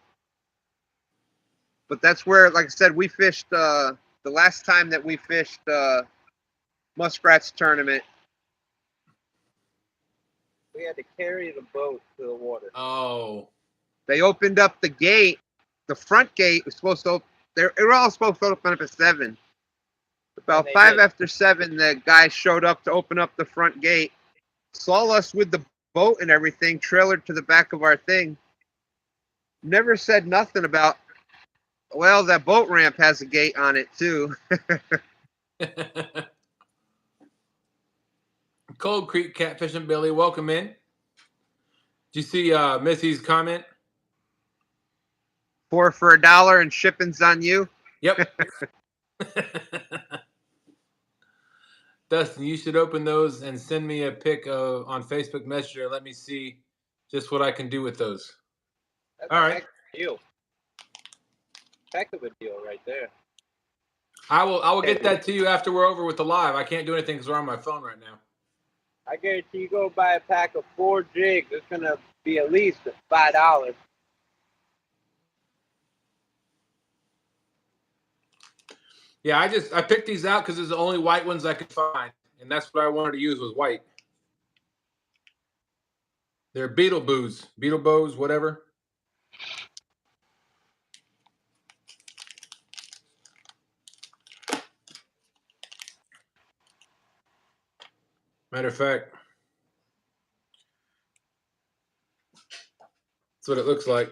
S3: but that's where, like I said, we fished the last time that we fished Muskrat's tournament.
S2: We had to carry the boat to the water.
S1: Oh.
S3: They opened up the gate. The front gate was supposed to. They were all supposed to open up at 7. About 5 after 7, the guy showed up to open up the front gate. Saw us with the boat and everything, trailered to the back of our thing. Never said nothing about. Well, that boat ramp has a gate on it too.
S1: Cold Creek Catfishing Billy, welcome in. Did you see Missy's comment?
S3: 4 for $1 and shipping's on you.
S1: Yep. Dustin, you should open those and send me a pic on Facebook Messenger. Let me see just what I can do with those.
S2: That's
S1: all right.
S2: Heck of a deal. Heck of a deal right there.
S1: I will get that to you after we're over with the live. I can't do anything because we're on my phone right now.
S2: I guarantee you go buy a pack of 4 jigs, it's going to be at least $5.
S1: Yeah, I picked these out because it's the only white ones I could find, and that's what I wanted to use was white. They're Beetle Bows, whatever. Matter of fact, that's what it looks like.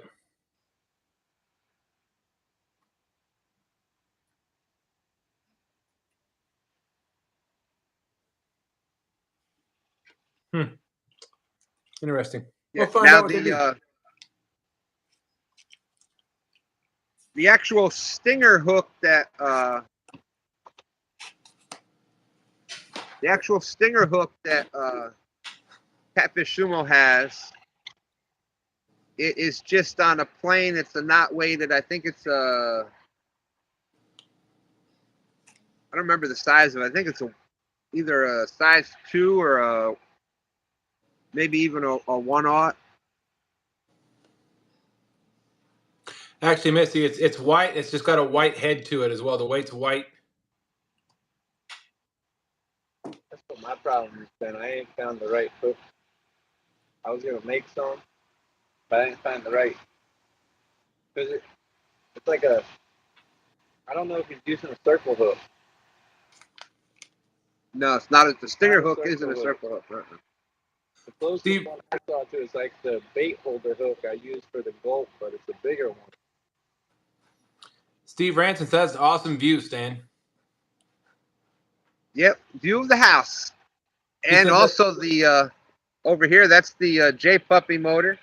S1: Interesting.
S3: Yeah,
S1: We'll find
S3: now
S1: out what they do.
S3: The actual stinger hook that Catfish Sumo has, it is just on a plane. It's a knot weighted. I think it's I don't remember the size of it. I think it's either a size 2 or maybe even a 1/0.
S1: Actually, Missy, it's white. It's just got a white head to it as well. The weight's white.
S2: That's what my problem has been. I ain't found the right hook. I was going to make some, but I didn't find the right. Because it's like I don't know if he's using a circle hook.
S3: No, it's not. The stinger
S2: Not a
S3: hook isn't a
S2: circle
S3: circle hook.
S2: The closest
S1: Steve-
S2: one I saw to is like the bait holder hook I use for the gulp, but it's a bigger one.
S1: Steve Ranson says, awesome view, Stan.
S3: Yep, view of the house,
S1: He
S3: and
S1: said
S3: also the over here. That's the J Puppy motor,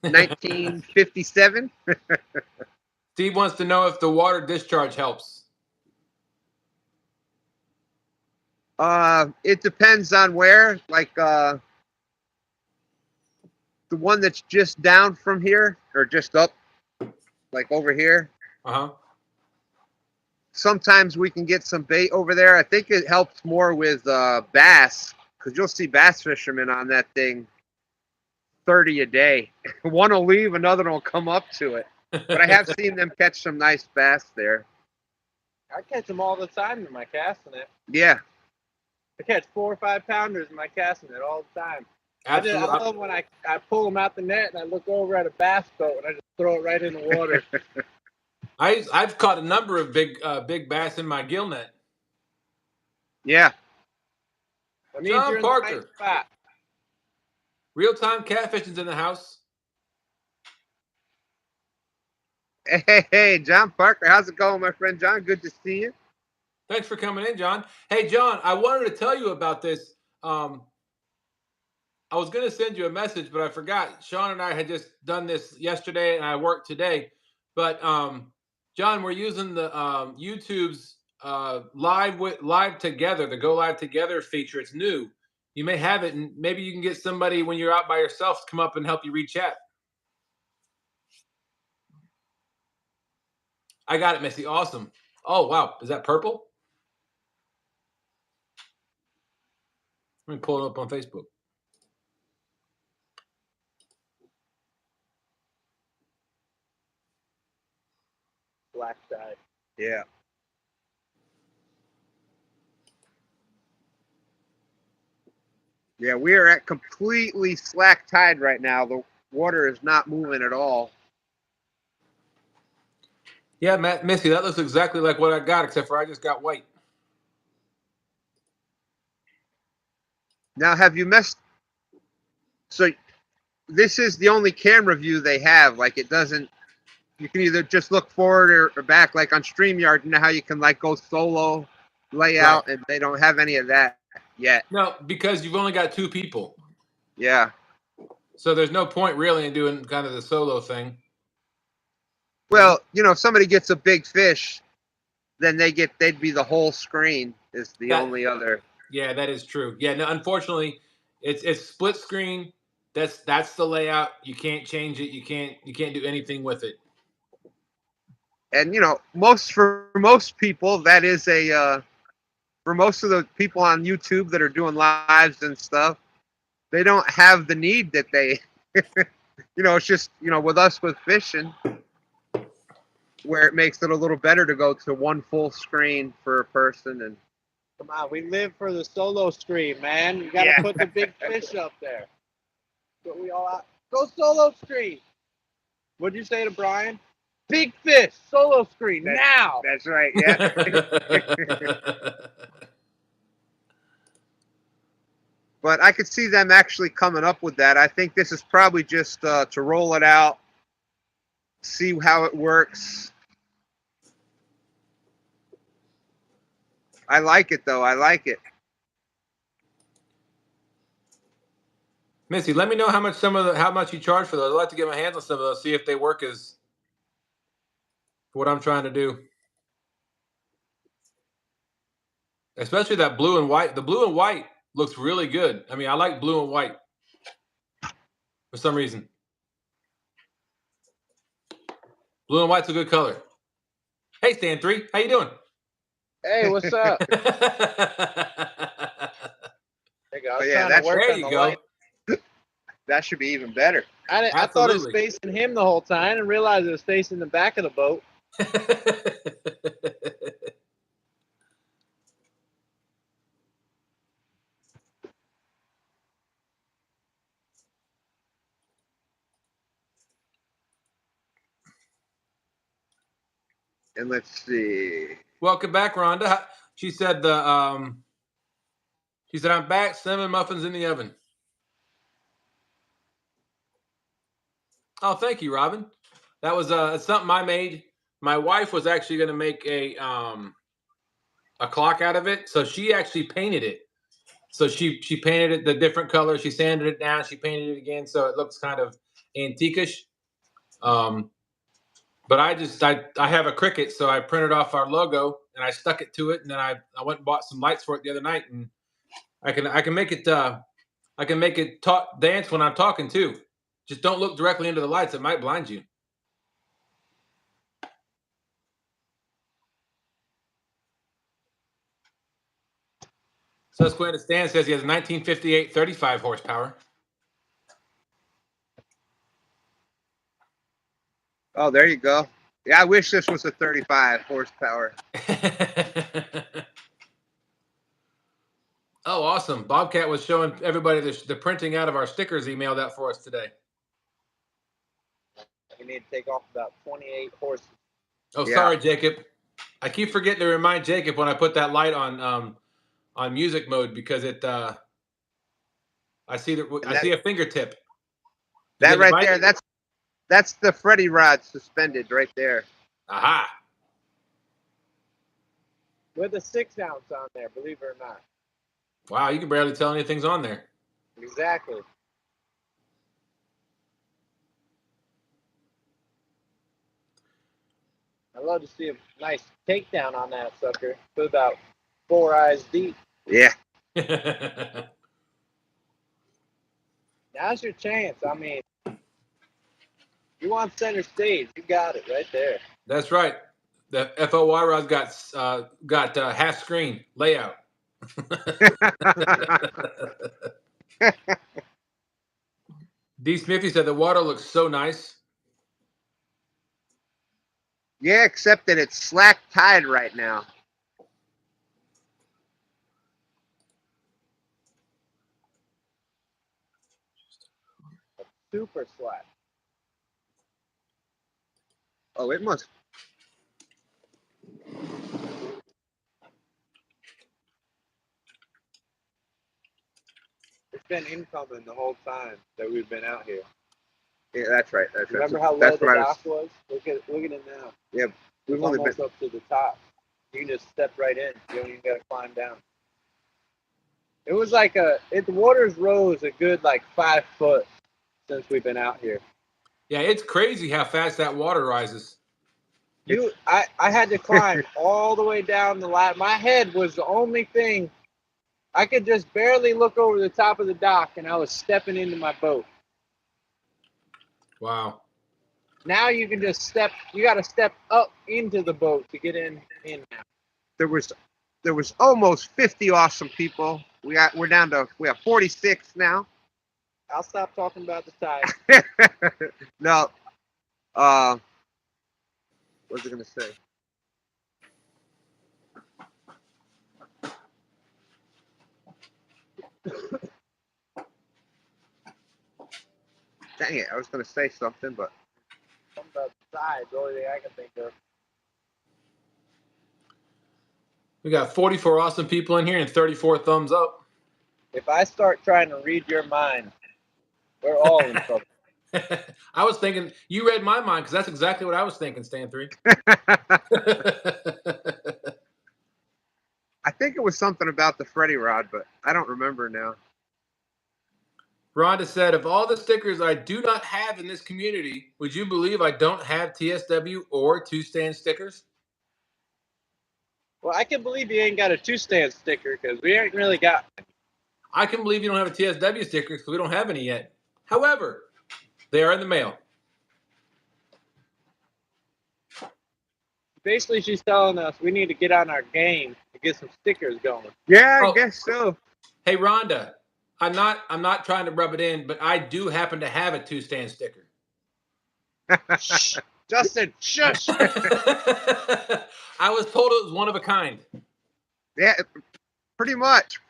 S3: 1957.
S1: Steve wants to know if the water discharge helps.
S3: It depends on where. Like the one that's just down from here, or just up, like over here.
S1: Uh-huh.
S3: Sometimes we can get some bait over there. I think it helps more with bass, because you'll see bass fishermen on that thing 30 a day. One will leave, another will come up to it. But I have seen them catch some nice bass there.
S2: I catch them all the time in my casting net.
S3: Yeah.
S2: I catch 4 or 5 pounders in my casting net all the time.
S1: Absolutely.
S2: I love when I pull them out the net and I look over at a bass boat and I just throw it right in the water.
S1: I've caught a number of big bass in my gill net.
S3: Yeah.
S2: That means
S1: John
S2: you're in the right
S1: Parker.
S2: spot.
S1: Real-time catfishing's in the house.
S3: Hey, John Parker. How's it going, my friend John? Good to see you.
S1: Thanks for coming in, John. Hey, John, I wanted to tell you about this. I was going to send you a message, but I forgot. Sean and I had just done this yesterday, and I worked today. But John, we're using the YouTube's live together, the go live together feature. It's new. You may have it, and maybe you can get somebody when you're out by yourself to come up and help you read chat. I got it, Missy. Awesome. Oh, wow. Is that purple? Let me pull it up on Facebook.
S2: Black side.
S3: Yeah. Yeah, we are at completely slack tide right now. The water is not moving at all.
S1: Yeah, Matt, Missy, that looks exactly like what I got, except for I just got white.
S3: Now, have you messed? So, this is the only camera view they have. Like, it doesn't. You can either just look forward or back, like on StreamYard. You know how you can like go solo layout, and they don't have any of that yet.
S1: No, because you've only got two people.
S3: Yeah.
S1: So there's no point really in doing kind of the solo thing.
S3: Well, you know, if somebody gets a big fish, then they'd be the whole screen is the only other.
S1: Yeah, that is true. Yeah, no, unfortunately, it's split screen. That's the layout. You can't change it. You can't do anything with it.
S3: And you know, for most people, that is for most of the people on YouTube that are doing lives and stuff, they don't have the need that they, you know, it's just, you know, with us with fishing, where it makes it a little better to go to one full screen for a person. And
S2: come on, we live for the solo stream, man. You got to put the big fish up there. But we all out. Go solo stream. What'd you say to Brian? Big fish, solo screen now.
S3: That's right. Yeah. But I could see them actually coming up with that. I think this is probably just to roll it out, see how it works. I like it though. I like it.
S1: Missy, let me know how much you charge for those. I'd like to get my hands on some of those, see if they work as what I'm trying to do. Especially that blue and white. The blue and white looks really good. I mean, I like blue and white for some reason. Blue and white's a good color. Hey, Stan 3, how you doing?
S2: Hey, what's up? There you go.
S1: There you go.
S3: That should be even better.
S2: I thought it was facing him the whole time. I didn't realize it was facing the back of the boat.
S3: And let's see.
S1: Welcome back, Rhonda. She said I'm back. Cinnamon muffins in the oven. Oh, thank you, Robin. That was something I made. My wife was actually going to make a clock out of it, so she actually painted it. So she painted it the different colors. She sanded it down. She painted it again, so it looks kind of antique-ish. But I have a Cricut, so I printed off our logo and I stuck it to it, and then I went and bought some lights for it the other night, and I can make it dance when I'm talking too. Just don't look directly into the lights; it might blind you. Susquehanna Stan says he has a 1958 35 horsepower.
S3: Oh, there you go. Yeah, I wish this was a 35 horsepower.
S1: Oh, awesome. Bobcat was showing everybody the printing out of our stickers he mailed out for us today.
S2: You need to take off about 28 horses.
S1: Oh, yeah. Sorry, Jacob. I keep forgetting to remind Jacob when I put that light on music mode because it I see that.
S3: And
S1: I see a fingertip. You
S3: that
S1: getting a
S3: right
S1: bite?
S3: there, that's the Freddy rod suspended right there.
S1: Aha.
S2: With a 6-ounce on there, believe it or not.
S1: Wow, you can barely tell anything's on there.
S2: Exactly. I love to see a nice takedown on that sucker. Put about 4 eyes deep.
S3: Yeah.
S2: Now's your chance. I mean, you want center stage, you got it right there.
S1: That's right. The FOY rod's got half screen layout. D. Smithy said the water looks so nice.
S3: Yeah, except that it's slack tide right now.
S2: Super slack.
S3: Oh, it must.
S2: It's been incoming the whole time that we've been out here.
S3: Yeah, that's right. That's
S2: Remember
S3: right.
S2: how low
S3: That's
S2: the
S3: what I
S2: dock
S3: was.
S2: was? Look at it now.
S3: Yeah, we've
S2: It's
S3: only been.
S2: almost up to the top. You can just step right in. You don't even got to climb down. It was like the waters rose a good like 5 foot since we've been out here.
S1: Yeah, it's crazy how fast that water rises.
S2: I had to climb all the way down the ladder. My head was the only thing. I could just barely look over the top of the dock, and I was stepping into my boat.
S1: Wow.
S2: Now you can just step. You got to step up into the boat to get in now.
S3: There was almost 50 awesome people. We have 46 now.
S2: I'll stop talking about the tide.
S3: No. What was I gonna say? Dang it! I was gonna say something, but
S2: Something about the tide. The only thing I can think of.
S1: We got 44 awesome people in here and 34 thumbs up.
S2: If I start trying to read your mind, we're all in trouble.
S1: I was thinking you read my mind because that's exactly what I was thinking, Stan 3.
S3: I think it was something about the Freddy rod, but I don't remember now.
S1: Rhonda said, of all the stickers I do not have in this community, would you believe I don't have TSW or 2-stand stickers?
S2: Well, I can believe you ain't got a 2-stand sticker because we ain't really got.
S1: I can believe you don't have a TSW sticker because we don't have any yet. However, they are in the mail.
S2: Basically, she's telling us we need to get on our game to get some stickers going.
S3: Yeah, I
S1: Oh.
S3: guess so.
S1: Hey, Rhonda, I'm not trying to rub it in, but I do happen to have a 2-stand sticker.
S2: Shh. Justin, shush.
S1: I was told it was one of a kind.
S3: Yeah, pretty much.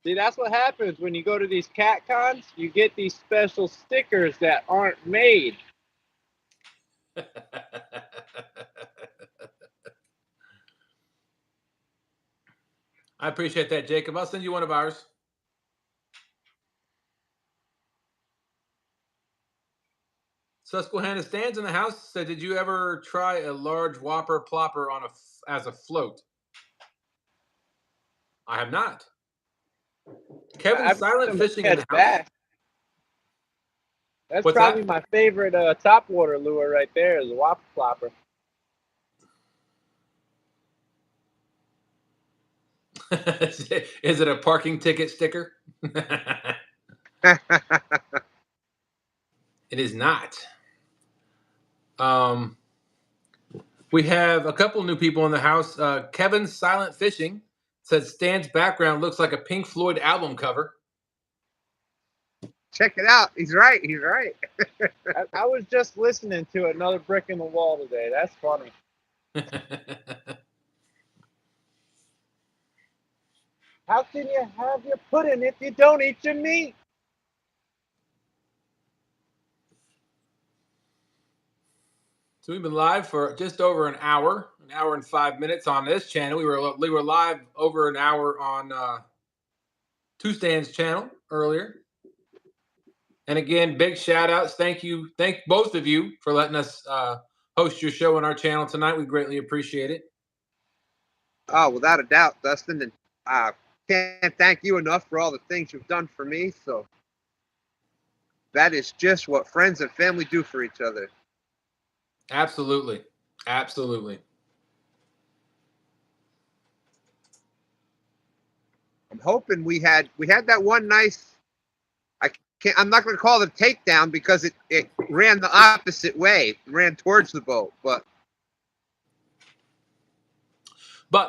S2: See, that's what happens when you go to these cat cons. You get these special stickers that aren't made.
S1: I appreciate that, Jacob. I'll send you one of ours. Susquehanna stands in the house. Said, "Did you ever try a large whopper plopper as a float?" I have not. Kevin's silent fishing in the house.
S2: Back. That's
S1: What's
S2: probably
S1: that?
S2: my favorite topwater lure right there is a whopper plopper.
S1: Is it a parking ticket sticker? It is not. We have a couple new people in the house. Kevin's silent fishing says Stan's background looks like a Pink Floyd album cover.
S3: Check it out. He's right.
S2: I was just listening to Another Brick in the Wall today. That's funny. How can you have your pudding if you don't eat your meat?
S1: So we've been live for just over an hour and 5 minutes on this channel. We were live over an hour on to Stan's channel earlier. And again, big shout outs. Thank both of you for letting us host your show on our channel tonight. We greatly appreciate it.
S3: Oh, without a doubt, Dustin. And can't thank you enough for all the things you've done for me. So that is just what friends and family do for each other.
S1: Absolutely. Absolutely.
S3: I'm hoping we had that one nice. I'm not going to call it a takedown because it ran the opposite way, ran towards the boat, but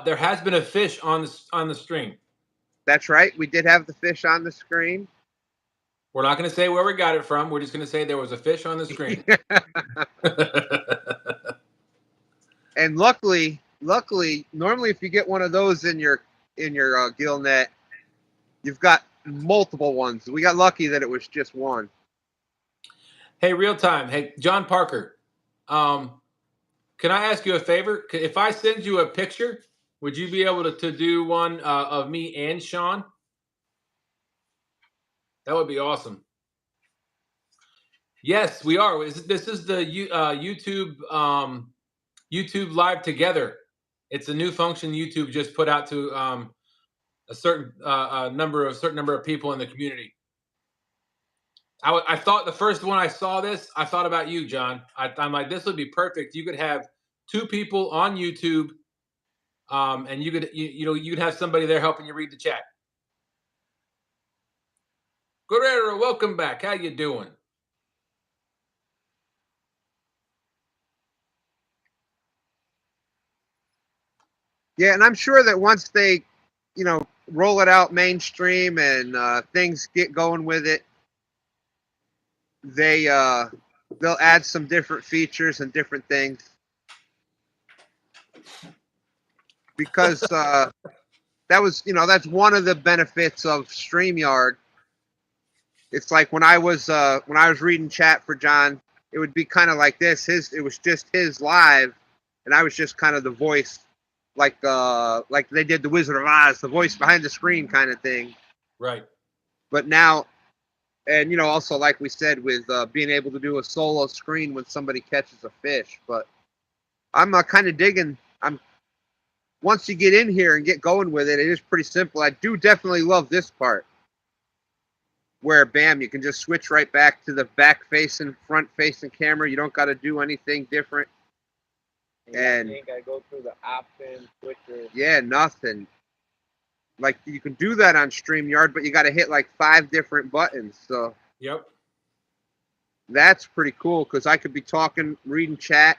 S1: there has been a fish on the stream.
S3: That's right. We did have the fish on the screen.
S1: We're not going to say where we got it from. We're just going to say there was a fish on the screen.
S3: And luckily, normally if you get one of those in your gill net, you've got multiple ones. We got lucky that it was just one.
S1: Hey, real time. Hey, John Parker. Can I ask you a favor? If I send you a picture, would you be able to do one of me and Sean? That would be awesome. Yes, we are. This is the YouTube Live Together. It's a new function YouTube just put out to a certain number of people in the community. I thought the first one I saw this, I thought about you, John. I'm like, this would be perfect. You could have two people on YouTube, and you could you'd have somebody there helping you read the chat. Guerrero, welcome back. How you doing?
S3: Yeah, and I'm sure that once they, roll it out mainstream and things get going with it, they'll add some different features and different things. Because that's one of the benefits of StreamYard. It's like when I was reading chat for John, it would be kind of like this. It was just his live, and I was just kind of the voice, like they did the Wizard of Oz, the voice behind the screen kind of thing.
S1: Right.
S3: But now, and also like we said with being able to do a solo screen when somebody catches a fish. But I'm kind of digging. Once you get in here and get going with it, it is pretty simple. I do definitely love this part, where bam, you can just switch right back to the back facing, front facing camera. You don't got to do anything different. And
S2: you ain't got to go through the options, switchers.
S3: Yeah, nothing. Like you can do that on StreamYard, but you got to hit like 5 different buttons. So
S1: yep,
S3: that's pretty cool because I could be talking, reading chat,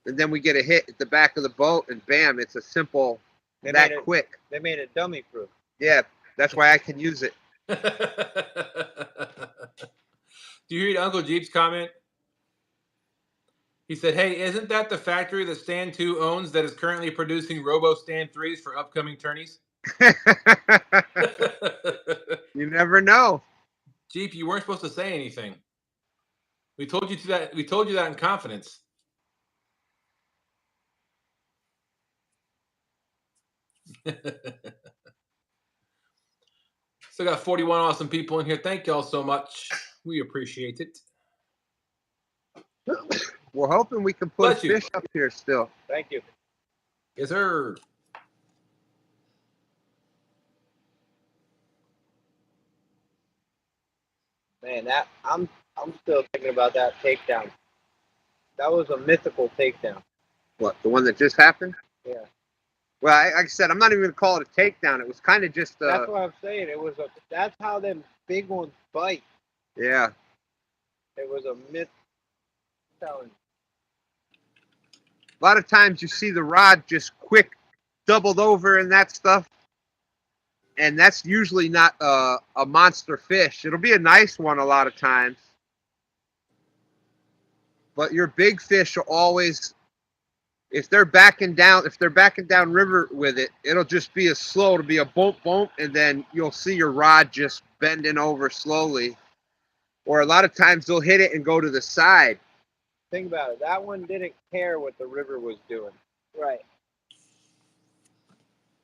S3: and then we get a hit at the back of the boat, and bam, it's a simple quick.
S2: They made it dummy proof.
S3: Yeah, that's why I can use it.
S1: Do you read Uncle Jeep's comment? He said, hey, isn't that the factory that Stand 2 owns that is currently producing Robo Stand 3s for upcoming tourneys?
S3: You never know.
S1: Jeep, you weren't supposed to say anything. We told you that in confidence. Still got 41 awesome people in here. Thank y'all so much. We appreciate it.
S3: We're hoping we can put a fish up here still.
S2: Thank you.
S1: Yes, sir.
S2: Man, I'm still thinking about that takedown. That was a mythical takedown.
S3: What, the one that just happened?
S2: Yeah.
S3: Well, like I said, I'm not even gonna call it a takedown. It was kind of just.
S2: That's what I'm saying. That's how them big ones bite.
S3: Yeah.
S2: It was a myth challenge.
S3: A lot of times you see the rod just quick doubled over and that stuff, and that's usually not a monster fish. It'll be a nice one a lot of times, but your big fish will always, if they're backing down river with it, it'll just be slow to be a bump, and then you'll see your rod just bending over slowly, or a lot of times they'll hit it and go to the side.
S2: Think about it. That one didn't care what the river was doing. Right.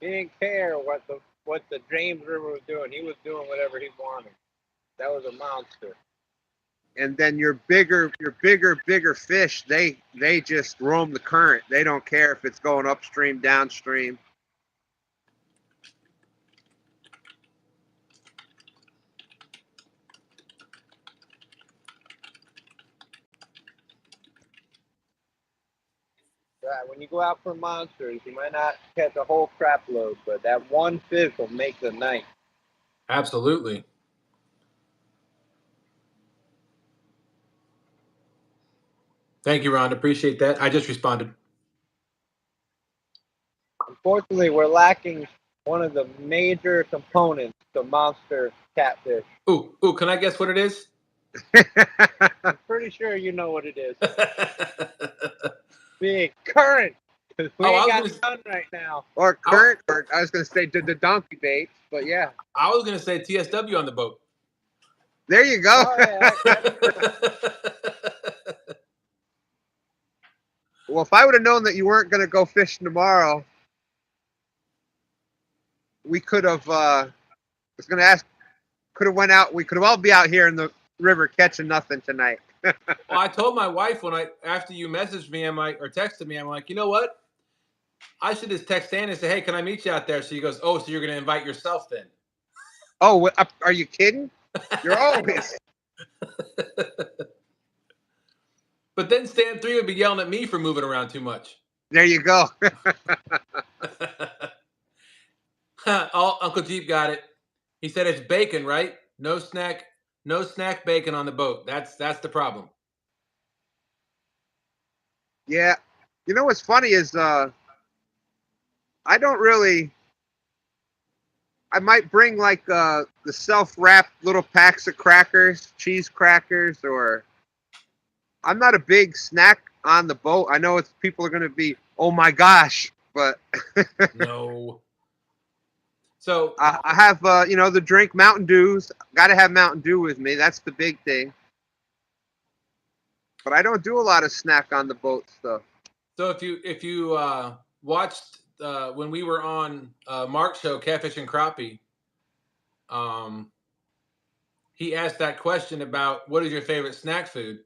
S2: He didn't care what the what the James River was doing. He was doing whatever he wanted. That was a monster.
S3: And then your bigger fish, they just roam the current. They don't care if it's going upstream, downstream.
S2: Right. When you go out for monsters, you might not catch a whole crap load, but that one fish will make the night.
S1: Absolutely. Thank you, Rhonda. Appreciate that. I just responded.
S2: Unfortunately, we're lacking one of the major components to monster catfish.
S1: Ooh, can I guess what it is?
S2: I'm pretty sure you know what it is. Big current. We ain't got none right now.
S3: Or current, or I was going to say the donkey baits, but yeah.
S1: I was going to say TSW on the boat.
S3: There you go.
S2: Oh, yeah.
S3: Well, if I would have known that you weren't going to go fishing tomorrow, we could have, I was going to ask, could have went out, we could have all be out here in the river catching nothing tonight.
S1: Well, I told my wife after you messaged me, or texted me, I'm like, you know what? I should just text Stan and say, hey, can I meet you out there? She goes, oh, so you're going to invite yourself then?
S3: Oh, are you kidding? You're always.
S1: But then Stan 3 would be yelling at me for moving around too much.
S3: There you go.
S1: Oh, Uncle Jeep got it. He said it's bacon, right? No snack bacon on the boat. That's the problem.
S3: Yeah. You know what's funny is I don't really. I might bring like the self-wrapped little packs of crackers, cheese crackers, or I'm not a big snack on the boat. I know people are going to be, oh my gosh, but
S1: no. So
S3: I have the drink Mountain Dews. Got to have Mountain Dew with me. That's the big thing. But I don't do a lot of snack on the boat stuff.
S1: So if you watched when we were on Mark's show, Catfish and Crappie, he asked that question about what is your favorite snack food,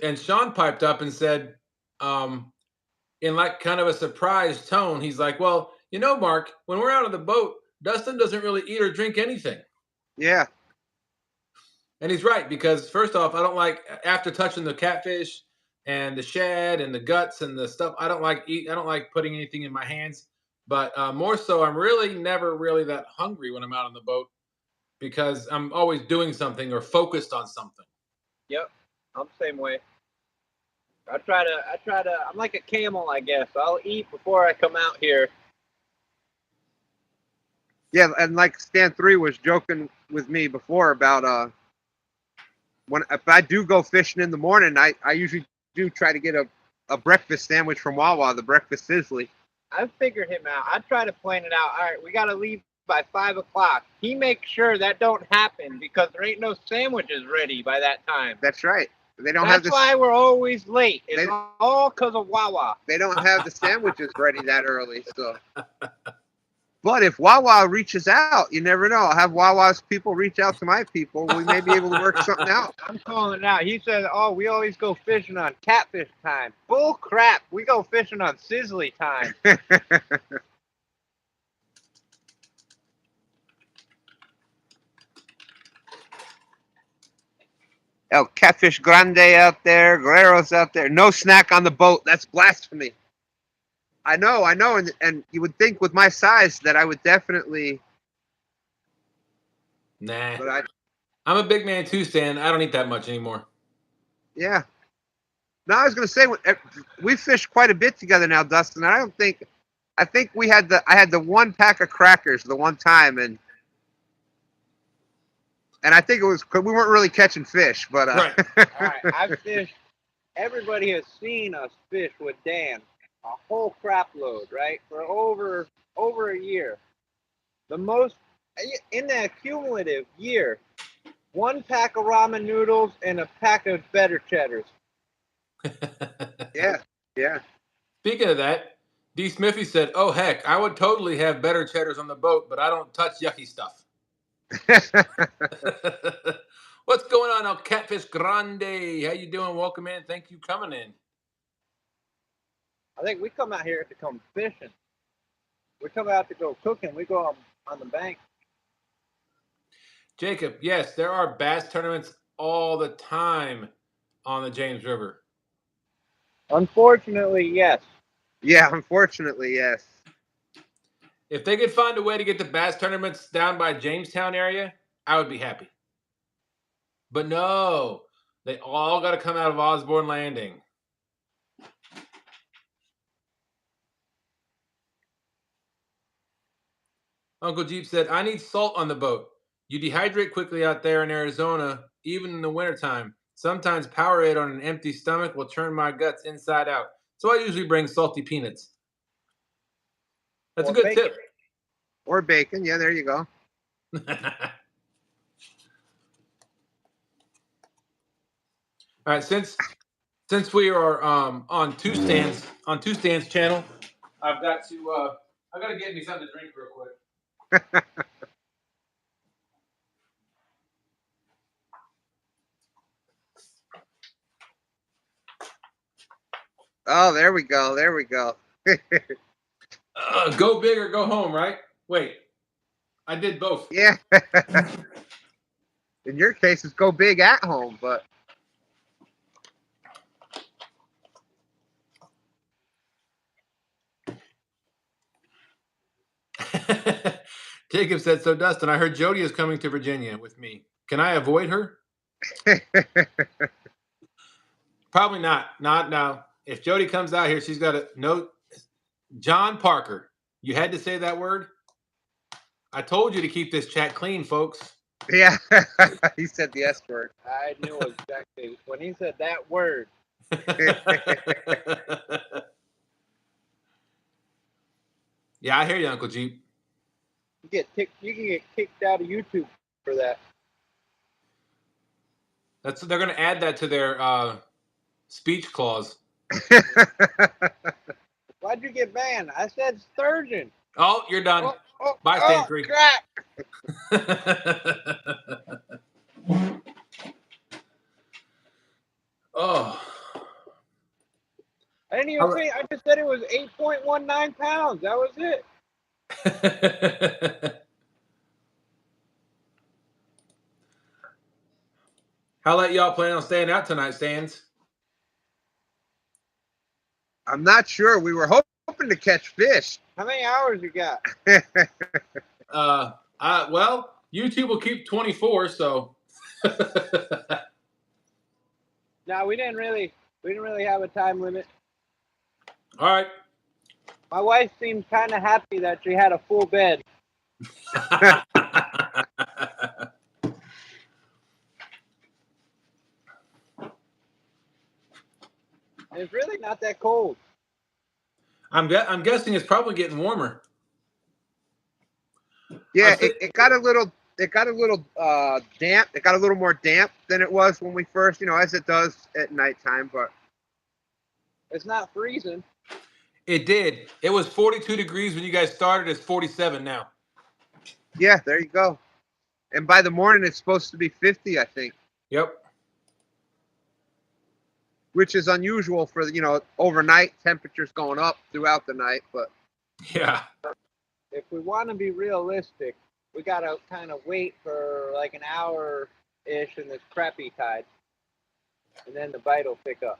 S1: and Sean piped up and said, in like kind of a surprised tone, he's like, well, you know, Mark, when we're out on the boat, Dustin doesn't really eat or drink anything.
S3: Yeah.
S1: And he's right, because first off, I don't like, after touching the catfish and the shad and the guts and the stuff, I don't like putting anything in my hands. But more so, I'm really never really that hungry when I'm out on the boat, because I'm always doing something or focused on something.
S2: Yep, I'm the same way. I try to, I'm like a camel, I guess. I'll eat before I come out here.
S3: Yeah, and like Stan 3 was joking with me before about if I do go fishing in the morning, I usually do try to get a breakfast sandwich from Wawa, the breakfast sizzly.
S2: I figured him out. I try to plan it out. All right, we got to leave by 5 o'clock. He makes sure that don't happen because there ain't no sandwiches ready by that time.
S3: That's right. They don't
S2: That's
S3: have
S2: why we're always late. It's all because of Wawa.
S3: They don't have the sandwiches ready that early. So, but if Wawa reaches out, you never know. I'll have Wawa's people reach out to my people. We may be able to work something out.
S2: I'm calling it out. He said, "Oh, we always go fishing on catfish time." Bull crap. We go fishing on sizzly time.
S3: El Catfish Grande out there, Guerrero's out there. No snack on the boat. That's blasphemy. I know, and you would think with my size that I would definitely.
S1: Nah.
S3: But
S1: I'm a big man too, Stan. I don't eat that much anymore.
S3: Yeah. No, I was going to say we fished quite a bit together now, Dustin. I think I had the one pack of crackers the one time, and I think it was we weren't really catching fish, but
S1: right.
S2: All right, I've fished. Everybody has seen us fish with Dan a whole crap load, right, for over a year. The most in that cumulative year, one pack of ramen noodles and a pack of better cheddars.
S3: Yeah.
S1: Speaking of that, D. Smithy said, "Oh heck, I would totally have better cheddars on the boat, but I don't touch yucky stuff." What's going on, El Catfish Grande? How you doing? Welcome in. Thank you coming in.
S2: I think we come out here to come fishing. We come out to go cooking. We go on the bank.
S1: Jacob, yes, there are bass tournaments all the time on the James River.
S2: Unfortunately, yes.
S3: Yeah, unfortunately, yes.
S1: If they could find a way to get the bass tournaments down by Jamestown area, I would be happy. But no, they all got to come out of Osborne Landing. Uncle Jeep said, "I need salt on the boat. You dehydrate quickly out there in Arizona, even in the wintertime. Sometimes Powerade on an empty stomach will turn my guts inside out. So I usually bring salty peanuts." That's
S2: Or
S1: a good
S2: bacon.
S1: tip.
S3: Or bacon. Yeah, there you go.
S1: All right, since we are on Two Stands channel, I've got to get me something to drink real quick.
S3: Oh, there we go. There we go.
S1: Go big or go home, right? Wait, I did both.
S3: Yeah. In your case, it's go big at home, but
S1: Jacob said, "So Dustin, I heard Jody is coming to Virginia with me. Can I avoid her?" Probably not. Not now. If Jody comes out here, she's got to know. John Parker, you had to say that word. I told you to keep this chat clean, folks.
S3: yeah, he said the S word.
S2: I knew exactly when he said that word.
S1: Yeah, I hear you, Uncle Jeep.
S2: You can get kicked out of YouTube for that.
S1: They're going to add that to their speech clause.
S2: Why'd you get banned? I said sturgeon.
S1: Oh, you're done. Bye, Stan 3.
S2: Crap.
S1: Oh.
S2: I didn't even say. I just said it was 8.19 pounds. That was it.
S1: How late y'all plan on staying out tonight, Stans?
S3: I'm not sure. We were hoping to catch fish.
S2: How many hours you got?
S1: Well, YouTube will keep 24, so.
S2: No, we didn't really have a time limit.
S1: All right.
S2: My wife seemed kind of happy that she had a full bed. It's really not that cold.
S1: I'm guessing it's probably getting warmer.
S3: Yeah, it got a little damp. It got a little more damp than it was when we first, as it does at nighttime, but
S2: it's not freezing.
S1: It did. It was 42 degrees when you guys started. It's 47 now.
S3: Yeah, there you go. And by the morning, it's supposed to be 50, I think.
S1: Yep.
S3: Which is unusual for, overnight temperatures going up throughout the night, but.
S1: Yeah.
S2: If we want to be realistic, we got to kind of wait for like an hour-ish in this crappie tide, and then the bite will pick up.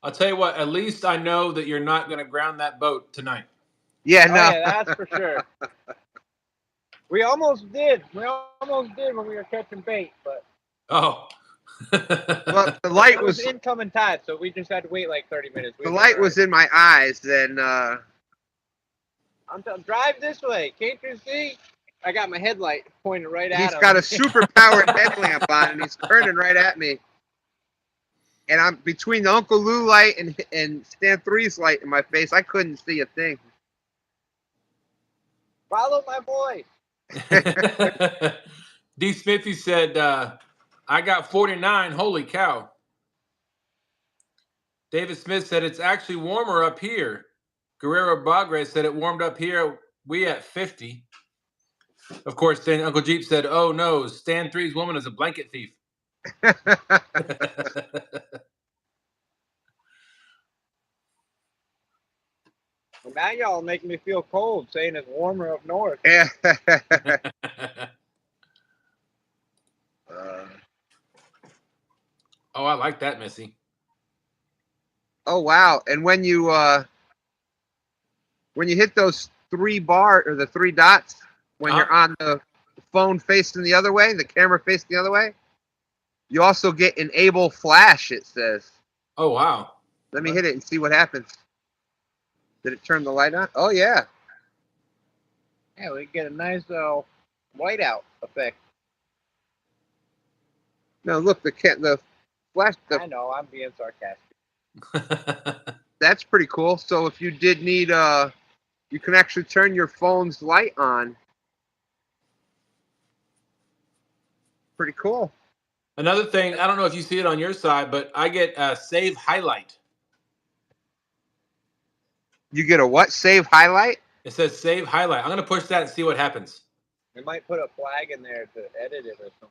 S1: I'll tell you what, at least I know that you're not going to ground that boat tonight.
S3: Yeah, no.
S2: Oh, yeah, that's for sure. We almost did. We almost did when we were catching bait, but.
S1: Oh.
S3: Well, the light was
S2: incoming tide, so we just had to wait like 30 minutes.
S3: The light was in my eyes, then.
S2: I'm telling, drive this way. Can't you see? I got my headlight pointed right at him.
S3: He's got a super powered headlamp on, and he's turning right at me. And I'm between the Uncle Lou light and Stan 3's light in my face. I couldn't see a thing.
S2: Follow my voice.
S1: D. Smithy said, I got 49. Holy cow. David Smith said, it's actually warmer up here. Guerrero Bagre said it warmed up here. We at 50. Of course, then Uncle Jeep said, "Oh no, Stan 3's woman is a blanket thief."
S2: Well, now y'all make me feel cold saying it's warmer up north.
S3: Yeah.
S1: Oh, I like that, Missy.
S3: Oh wow! And when you hit those 3 bar or the 3 dots when you're on the phone facing the other way, the camera facing the other way, you also get enable flash. It says.
S1: Oh wow!
S3: Let me hit it and see what happens. Did it turn the light on? Oh yeah.
S2: Yeah, we get a nice whiteout effect.
S3: No, look, the flash.
S2: I know, I'm being sarcastic.
S3: That's pretty cool. So if you did need you can actually turn your phone's light on. Pretty cool.
S1: Another thing, I don't know if you see it on your side, but I get a save highlight.
S3: You get a what? Save highlight?
S1: It says save highlight. I'm gonna push that and see what happens.
S2: We might put a flag in there to edit it or something.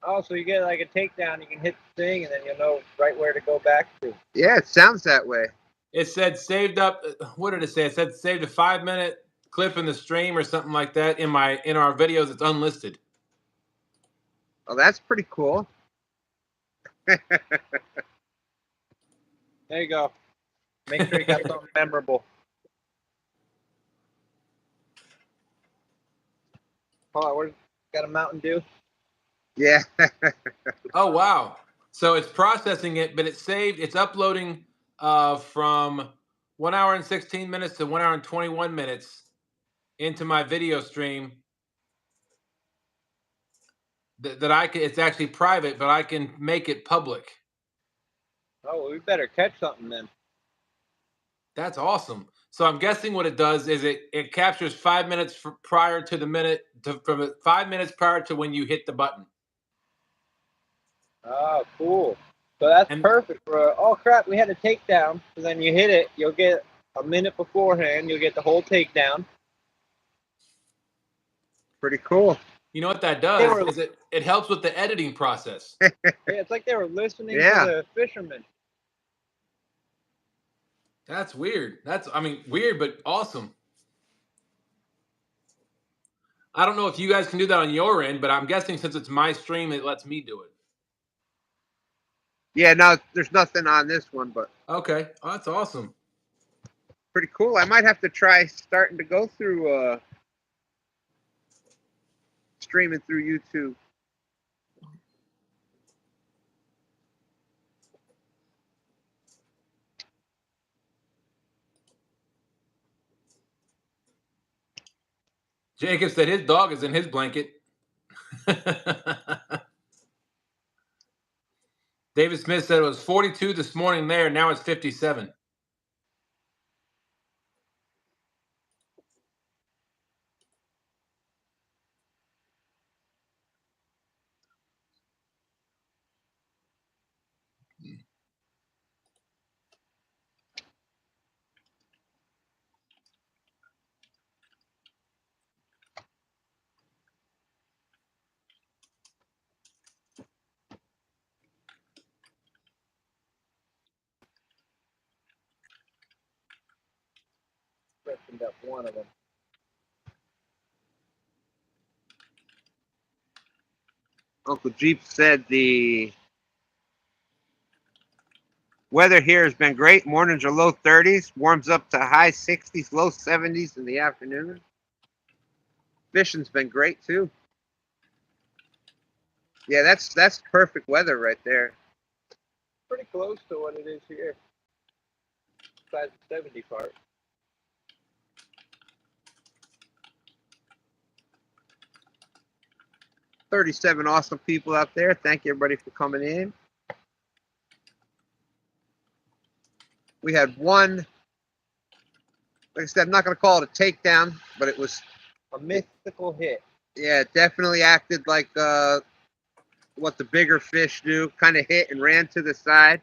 S2: Oh, so you get like a takedown, you can hit the thing and then you'll know right where to go back to.
S3: Yeah, it sounds that way.
S1: It said saved up. What did it say? It said saved a 5-minute clip in the stream or something like that. In our videos, it's unlisted.
S3: Oh, that's pretty cool.
S2: There you go. Make sure you got something memorable. Hold on, we're got a Mountain Dew.
S3: Yeah.
S1: Oh wow! So it's processing it, but it's saved. It's uploading from 1 hour and 16 minutes to 1 hour and 21 minutes into my video stream. That I can. It's actually private, but I can make it public.
S2: Oh, well, we better catch something then.
S1: That's awesome. So I'm guessing what it does is it captures 5 minutes prior to the minute from 5 minutes prior to when you hit the button.
S2: Oh, cool. So that's perfect for, oh crap, we had a takedown. So then you hit it, you'll get a minute beforehand, you'll get the whole takedown.
S3: Pretty cool.
S1: You know what that does is it helps with the editing process.
S2: Yeah, it's like they were listening to the fishermen.
S1: That's weird. Weird, but awesome. I don't know if you guys can do that on your end, but I'm guessing since it's my stream, it lets me do it.
S3: Yeah, no, there's nothing on this one, but
S1: okay. Oh, that's awesome.
S3: Pretty cool. I might have to try starting to go through streaming through YouTube.
S1: Jacob said his dog is in his blanket. David Smith said it was 42 this morning there. Now it's 57.
S2: Freshened up one of them.
S3: Uncle Jeep said the weather here has been great. Mornings are low 30s, warms up to high 60s, low 70s in the afternoon. Fishing's been great too. Yeah, that's perfect weather right there.
S2: Pretty close to what it is here. Besides the 70 part.
S3: $37 awesome people out there. Thank you everybody for coming in. We had one, like I said, I'm not going to call it a takedown, but it was
S2: a mythical hit.
S3: Yeah, it definitely acted like what the bigger fish do, kind of hit and ran to the side.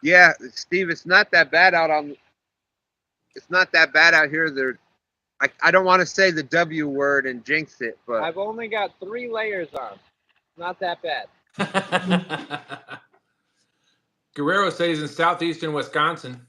S3: Yeah, Steve, it's not that bad out on. It's not that bad out here. I don't want to say the W word and jinx it, but
S2: I've only got 3 layers on. Not that bad.
S1: Guerrero says he's in southeastern Wisconsin.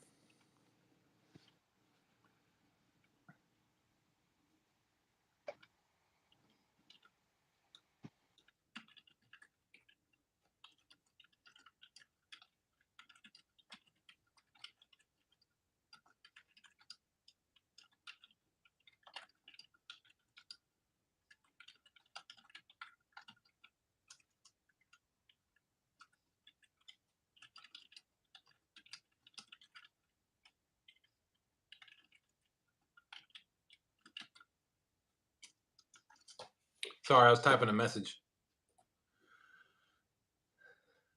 S1: Sorry, I was typing a message.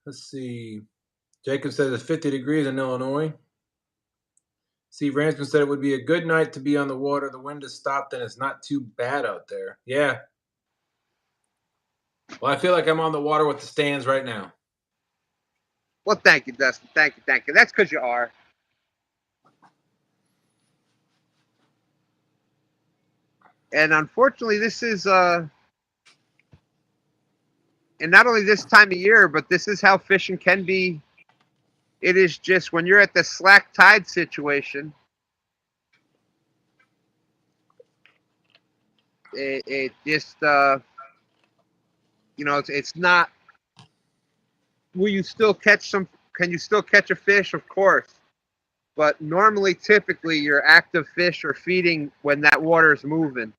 S1: Let's see. Jacob says it's 50 degrees in Illinois. Steve Ransman said it would be a good night to be on the water. The wind has stopped and it's not too bad out there. Yeah. Well, I feel like I'm on the water with the stands right now.
S3: well, thank you, Dustin. Thank you. That's because you are. And unfortunately, this is and not only this time of year, but this is how fishing can be. It is just when you're at the slack tide situation, it just it's not. Will you still catch some? Can you still catch a fish? Of course, but normally, typically, your active fish are feeding when that water is moving.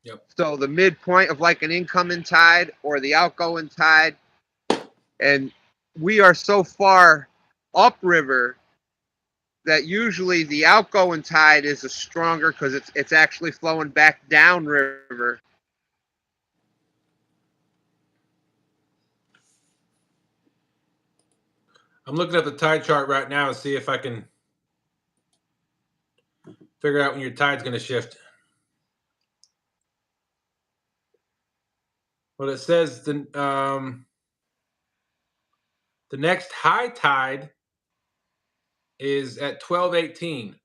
S1: Yep.
S3: So the midpoint of like an incoming tide or the outgoing tide, and we are so far upriver that usually the outgoing tide is a stronger because it's actually flowing back downriver.
S1: I'm looking at the tide chart right now to see if I can figure out when your tide's going to shift. Well, it says the next high tide is at 12:18.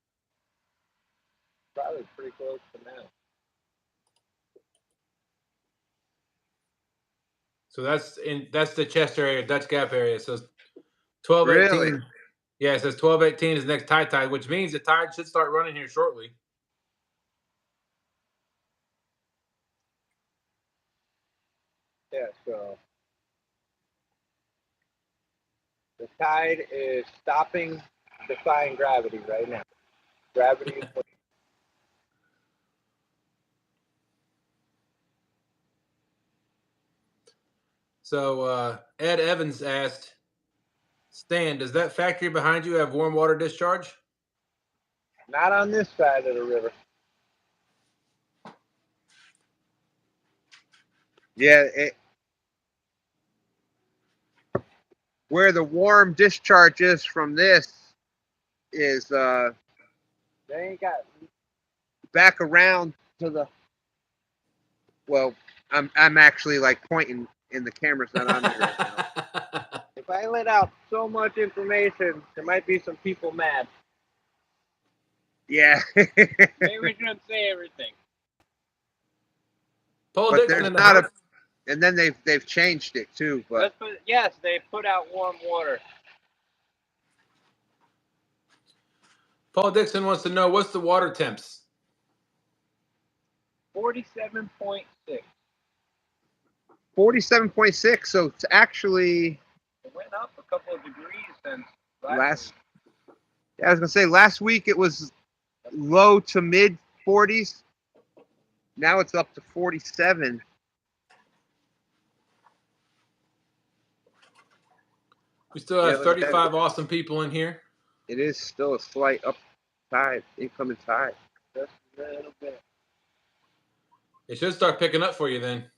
S2: Probably pretty close to now.
S1: So that's the Chester area, Dutch Gap area. So 12:18.
S3: Really?
S1: Yeah, it says 12:18 is the next tide, which means the tide should start running here shortly.
S2: Yeah, so the tide is stopping defying gravity right now. Gravity is what
S1: So Ed Evans asked, Stan, does that factory behind you have warm water discharge?
S2: not on this side of the river.
S3: Yeah. Where the warm discharge is from this is
S2: They ain't got
S3: back around to the. Well, I'm actually like pointing, and the camera's not on me right now.
S2: if I let out so much information, there might be some people mad.
S3: Yeah.
S2: Maybe we shouldn't say everything.
S1: Paul
S3: But
S1: Dixon
S3: there's
S1: in the
S3: not
S1: house.
S3: and then they've changed it too. But
S2: Yes, they put out warm water.
S1: Paul Dixon wants to know what's the water temps.
S2: 47.6.
S3: 47.6. So it's actually
S2: It went up a couple of degrees since
S3: last. Yeah, I was gonna say last week it was low to mid 40s. Now it's up to 47.
S1: We still
S3: Yeah,
S1: have
S3: look at that.
S1: 35 awesome people in here.
S3: It is still a slight up tide, incoming tide.
S2: Just a little bit.
S1: It should start picking up for you then.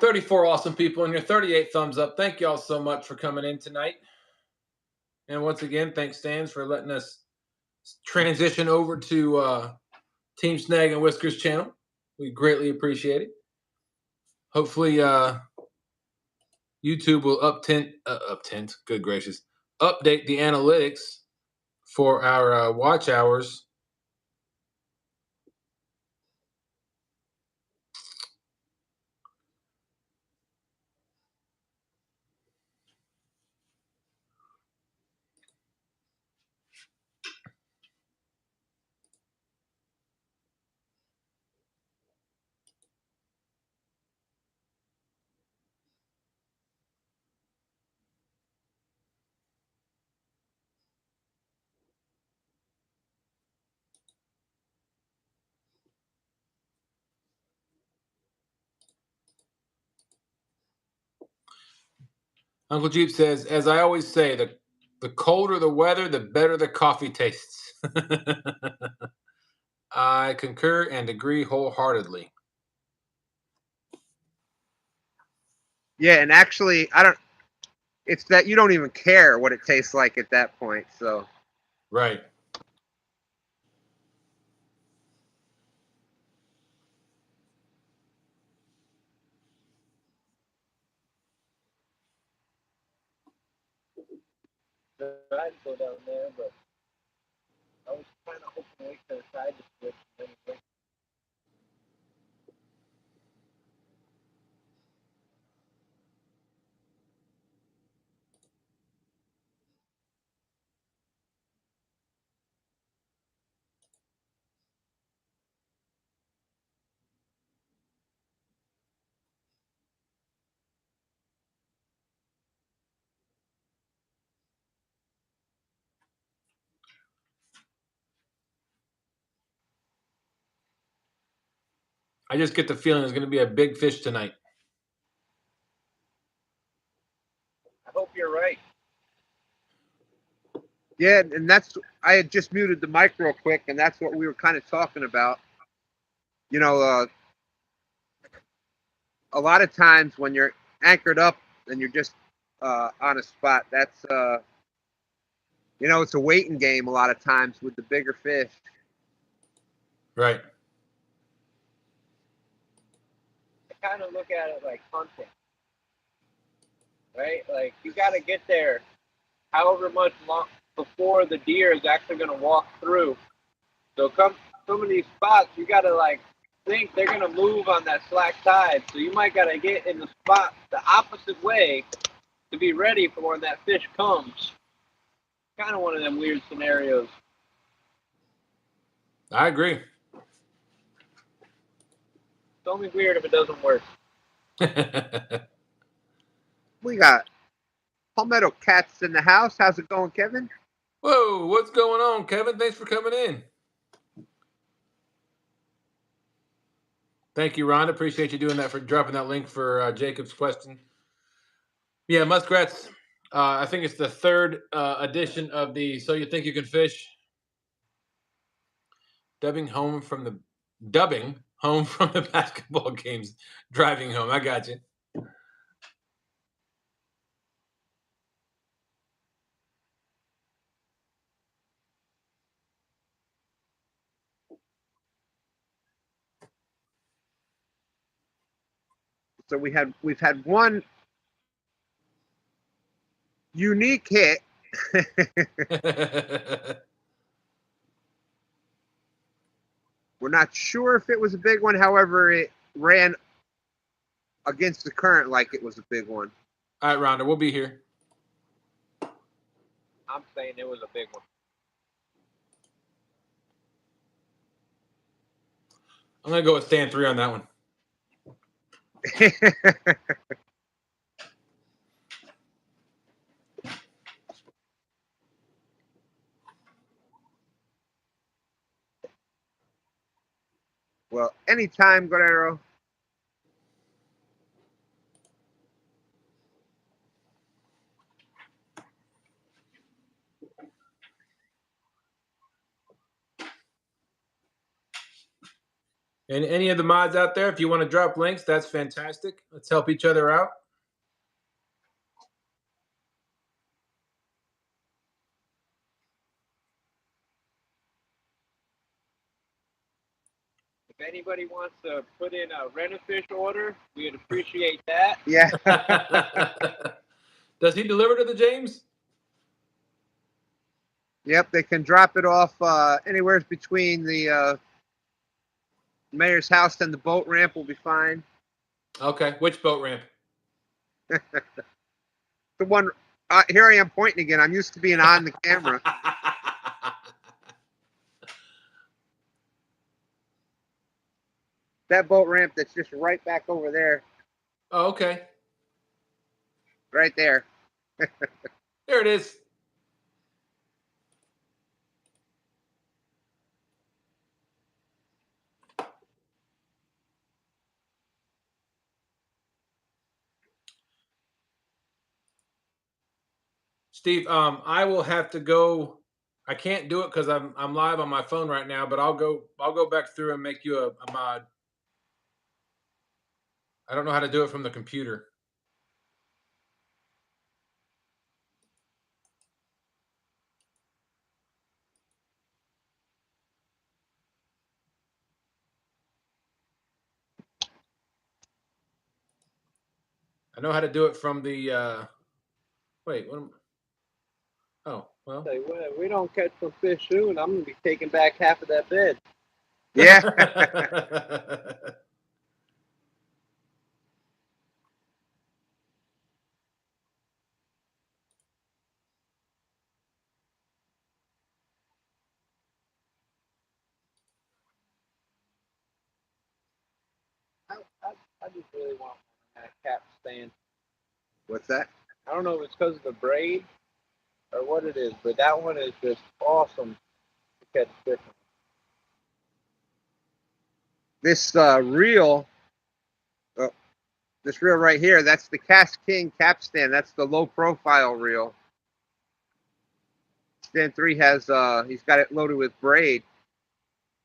S1: 34 awesome people and your 38 thumbs up. Thank you all so much for coming in tonight. And once again, thanks, Stans, for letting us transition over to Team Snag and Whiskers channel. We greatly appreciate it. Hopefully, YouTube will good gracious, update the analytics for our watch hours. Uncle Jeep says, as I always say, the colder the weather, the better the coffee tastes. I concur and agree wholeheartedly.
S3: Yeah, and actually, I don't. It's that you don't even care what it tastes like at that point. So
S1: Right.
S2: Tried to go down there, but I was kind of hoping to wait till the side to switch. And then wait.
S1: I just get the feeling there's going to be a big fish tonight.
S2: I hope you're right.
S3: yeah, and that's I had just muted the mic real quick, and that's what we were kind of talking about. You know, a lot of times when you're anchored up and you're just on a spot, that's it's a waiting game a lot of times with the bigger fish.
S1: Right.
S2: I kind of look at it like hunting, right? Like you got to get there however much long before the deer is actually going to walk through. So some of these spots, you got to like think they're going to move on that slack tide. So you might got to get in the spot the opposite way to be ready for when that fish comes. Kind of one of them weird scenarios.
S1: I agree.
S2: It's only weird if it doesn't work.
S3: We got Palmetto Cats in the house. How's it going, Kevin?
S1: Whoa, what's going on, Kevin? Thanks for coming in. Thank you, Rhonda. Appreciate you doing that, for dropping that link for Jacob's question. Yeah, muskrats. I think it's the third edition of the So You Think You Can Fish. Dubbing home from the basketball games. Driving home. I got you.
S3: So we've had one unique hit. We're not sure if it was a big one. However, it ran against the current like it was a big one.
S1: All right, Rhonda, we'll be here.
S2: I'm saying it was a big one.
S1: I'm going to go with stand 3 on that one.
S3: Well, anytime, Guerrero.
S1: And any of the mods out there, if you want to drop links, that's fantastic. Let's help each other out.
S2: If anybody wants to put in a Rent-A-Fish order, we'd appreciate that.
S3: Yeah.
S1: Does he deliver to the James?
S3: Yep, they can drop it off anywhere between the mayor's house and the boat ramp will be fine.
S1: Okay, which boat ramp?
S3: The one here I am pointing again. I'm used to being on the camera. That boat ramp that's just right back over there.
S1: Oh, okay.
S3: Right there.
S1: There it is. Steve, I will have to go. I can't do it because I'm live on my phone right now, but I'll go back through and make you a mod. I don't know how to do it from the computer. I know how to do it from the wait, what am, oh, well.
S2: Say, we don't catch some fish soon, I'm gonna be taking back half of that bed.
S3: Yeah.
S2: I just really want that cap stand.
S3: What's that?
S2: I don't know if it's because of the braid or what it is, but that one is just awesome to catch fish.
S3: This reel, this reel right here, that's the Cast King capstan. That's the low profile reel. Stand 3 has, he's got it loaded with braid,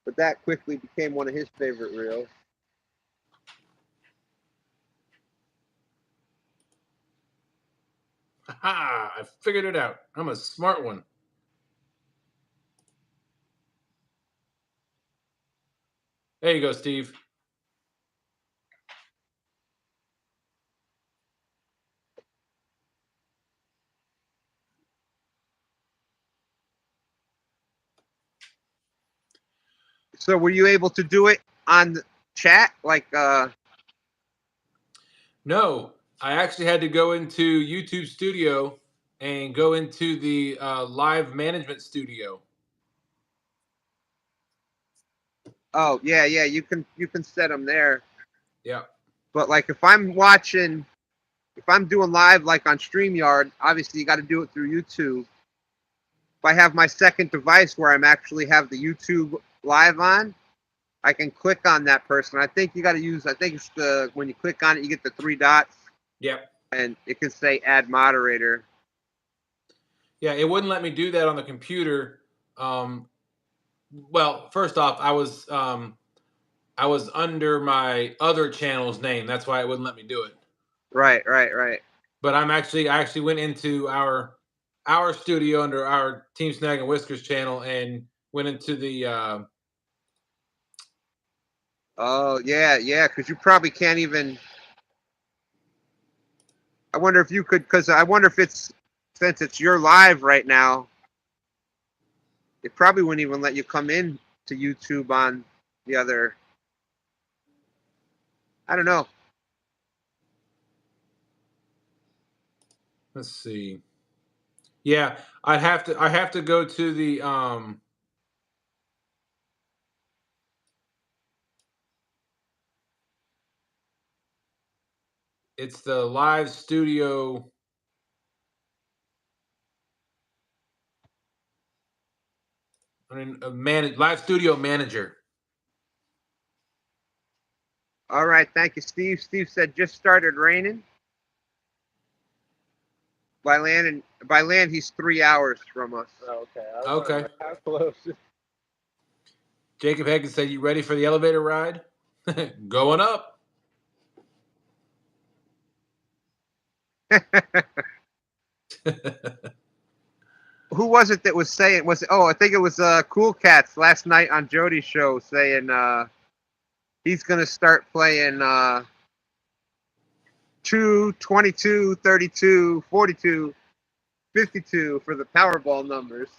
S3: but that quickly became one of his favorite reels.
S1: Ha! I figured it out. I'm a smart one. There you go, Steve.
S3: So were you able to do it on the chat? Like,
S1: No, I actually had to go into YouTube Studio and go into the live management studio.
S3: oh yeah, you can set them there.
S1: Yeah.
S3: But like if I'm watching, if I'm doing live like on StreamYard, obviously you got to do it through YouTube. If I have my second device where I'm actually have the YouTube live on, I can click on that person. I think you got to use, I think it's the, when you click on it, you get the 3 dots.
S1: Yep.
S3: And it can say add moderator.
S1: Yeah, it wouldn't let me do that on the computer. Well, first off, I was under my other channel's name. That's why it wouldn't let me do it.
S3: Right.
S1: But I actually went into our studio under our Team Snag and Whiskers channel and went into the
S3: Oh yeah, because you probably can't even. I wonder if you could, because I wonder if it's, since it's your live right now, it probably wouldn't even let you come in to YouTube on the other. I don't know.
S1: let's see. Yeah, I have to go to the it's the live studio. I mean, live studio manager.
S3: All right, thank you, Steve. Steve said just started raining. By land, he's 3 hours from us.
S2: Oh, okay.
S1: Okay.
S2: How close?
S1: Jacob Hagen said, "You ready for the elevator ride?" Going up.
S3: Who was it that was saying? Was it? Oh, I think it was Cool Cats last night on Jody's show saying he's gonna start playing 2, 22, 32, 42, 52 for the Powerball numbers.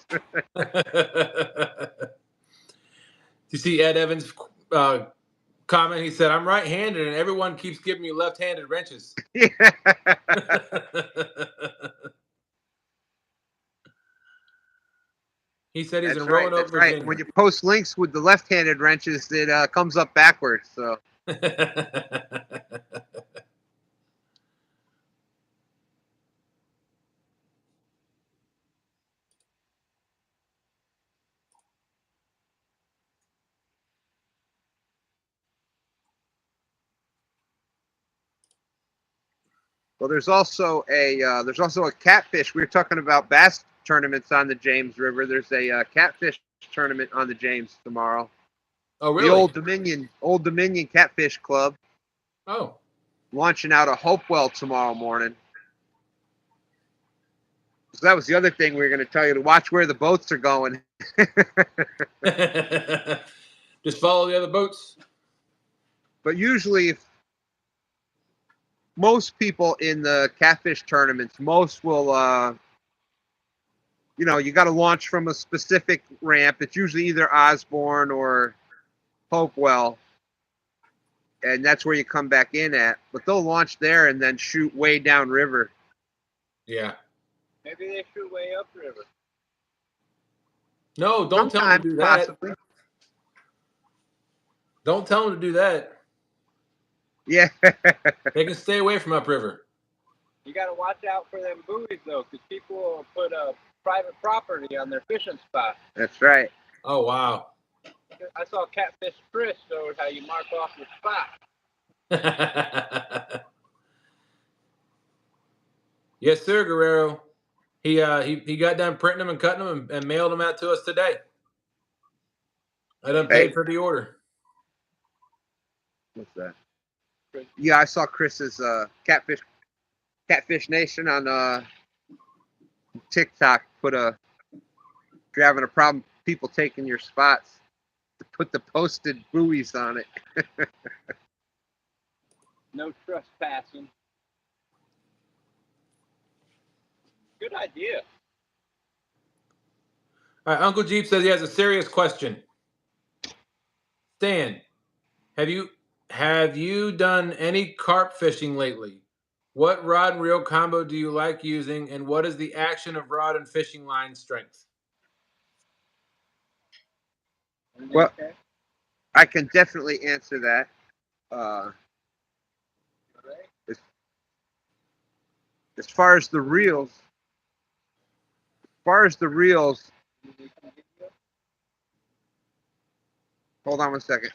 S1: You see Ed Evans' comment? He said, "I'm right-handed, and everyone keeps giving me left-handed wrenches."
S3: Yeah.
S1: He said he's
S3: That's
S1: in
S3: right.
S1: Roanoke,
S3: That's right.
S1: Virginia.
S3: When you post links with the left-handed wrenches, it comes up backwards. So well, there's also a catfish. We were talking about bass tournaments on the James River. There's a catfish tournament on the James tomorrow.
S1: Oh, really?
S3: The Old Dominion Catfish Club
S1: Oh.
S3: launching out of Hopewell tomorrow morning. So that was the other thing we were going to tell you, to watch where the boats are going.
S1: Just follow the other boats.
S3: But usually, most people in the catfish tournaments, most will, you got to launch from a specific ramp. It's usually either Osborne or Hopewell, and that's where you come back in at. But they'll launch there and then shoot way downriver.
S1: Yeah.
S2: Maybe they shoot way upriver.
S1: No, don't tell them to do that.
S3: Possibly.
S1: Don't tell them to do that.
S3: Yeah.
S1: They can stay away from upriver.
S2: You got to watch out for them buoys, though, because people will put a private property on their fishing spot.
S3: That's right.
S1: Oh, wow.
S2: I saw Catfish Chris showed how you mark off your spot.
S1: Yes, sir, Guerrero. He got done printing them and cutting them and mailed them out to us today. I done paid for the order.
S3: What's that? Yeah, I saw Chris's Catfish Nation on TikTok put if you're having a problem people taking your spots, to put the posted buoys on it.
S2: No trespassing. Good idea.
S1: All right, Uncle Jeep says he has a serious question. Stan, have you done any carp fishing lately? What rod and reel combo do you like using, and what is the action of rod and fishing line strength?
S3: Well, I can definitely answer that. As far as the reels, hold on one second.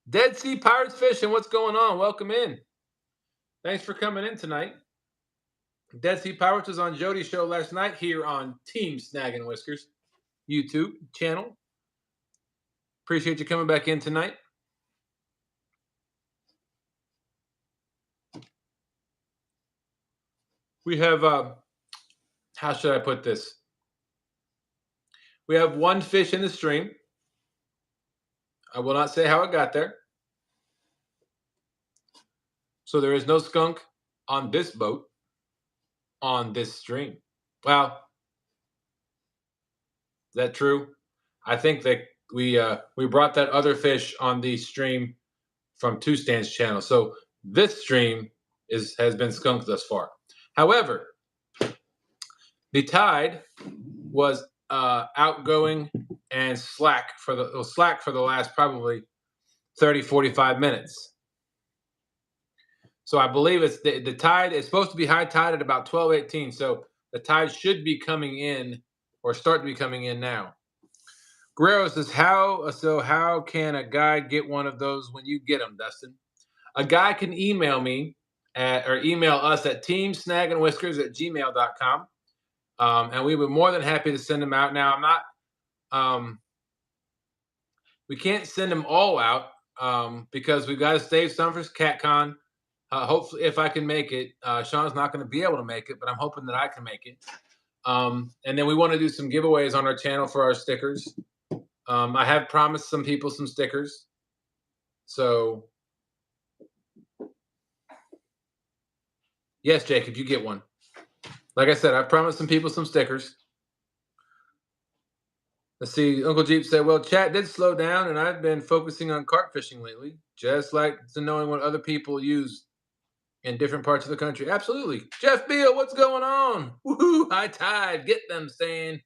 S1: Dead Sea Pirates Fishing, what's going on? Welcome in. Thanks for coming in tonight. Dead Sea Pirates was on Jody's show last night here on Team Snag and Whiskers YouTube channel. Appreciate you coming back in tonight. We have, how should I put this? We have one fish in the stream. I will not say how it got there. So there is no skunk on this boat on this stream. Well, is that true? I think that we brought that other fish on the stream from Two Stands channel. So this stream has been skunked thus far. However, the tide was outgoing and slack for the last probably 30, 45 minutes. So I believe it's the tide is supposed to be high tide at about 12:18. So the tide should be coming in or start to be coming in now. Guerrero says, how can a guy get one of those when you get them, Dustin? A guy can email me or email us at teamsnagandwhiskers@gmail.com. And we were more than happy to send them out. Now, I'm not, we can't send them all out because we've got to save some for CatCon. Hopefully, if I can make it, Sean's not going to be able to make it, but I'm hoping that I can make it. And then we want to do some giveaways on our channel for our stickers. I have promised some people some stickers. So, yes, Jacob, you get one. Like I said, I promised some people some stickers. Let's see. Uncle Jeep said, well, chat did slow down, and I've been focusing on carp fishing lately, just like to knowing what other people use in different parts of the country. Absolutely. Jeff Beal, what's going on? Woohoo, high tide. Get them, Stan.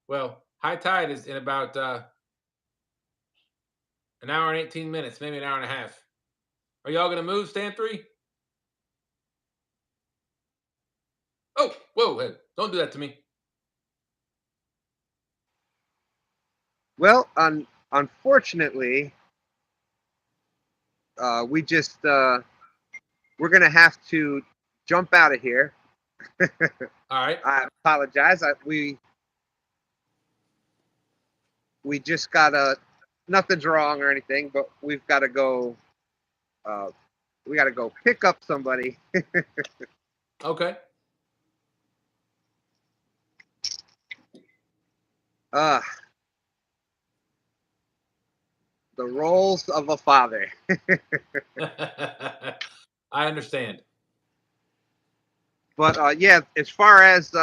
S1: Well, high tide is in about an hour and 18 minutes, maybe an hour and a half. Are y'all going to move, Stan 3? Oh, whoa, hey, don't do that to me.
S3: Well, unfortunately, we just we're gonna have to jump out of here.
S1: All right.
S3: I apologize. We just gotta. Nothing's wrong or anything, but we've got to go. We got to go pick up somebody.
S1: Okay.
S3: The roles of a father.
S1: I understand.
S3: But yeah, as far as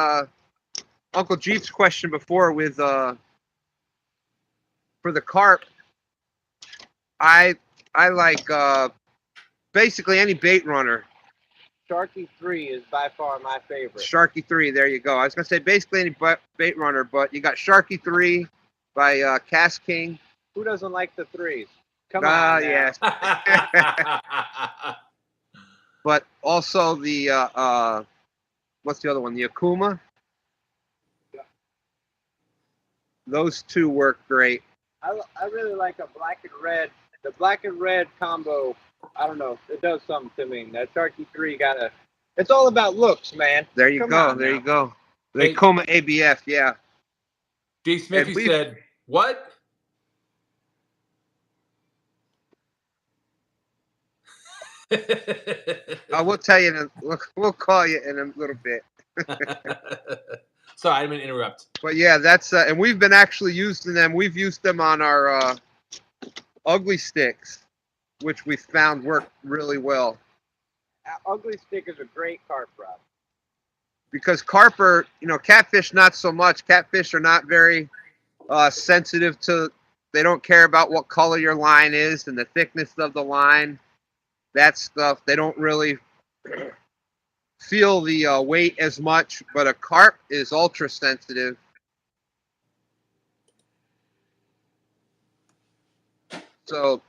S3: Uncle Jeep's question before with for the carp, I like basically any bait runner.
S2: Sharky 3 is by far my favorite.
S3: Sharky 3, there you go. I was gonna say basically any bait runner, but you got Sharky 3 by Cast King.
S2: Who doesn't like the 3s? Come on.
S3: Yes. But also the what's the other one? The Akuma. Those two work great.
S2: I really like a black and red. The black and red combo, I don't know, it does something to me. That Sharky 3 it's all about looks, man.
S3: There you
S2: Come
S3: go.
S2: on
S3: There
S2: now.
S3: you go. The
S1: Hey.
S3: Akuma ABF, yeah.
S1: D. Smithy said, what?
S3: I will tell you. We'll call you in a little bit.
S1: Sorry, I didn't mean to interrupt.
S3: But yeah, that's and we've been actually using them. We've used them on our ugly sticks, which we found work really well.
S2: Ugly stick is a great carp rod.
S3: Because carp are, catfish not so much. Catfish are not very sensitive to. They don't care about what color your line is and the thickness of the line. That stuff they don't really feel the weight as much. But a carp is ultra sensitive. So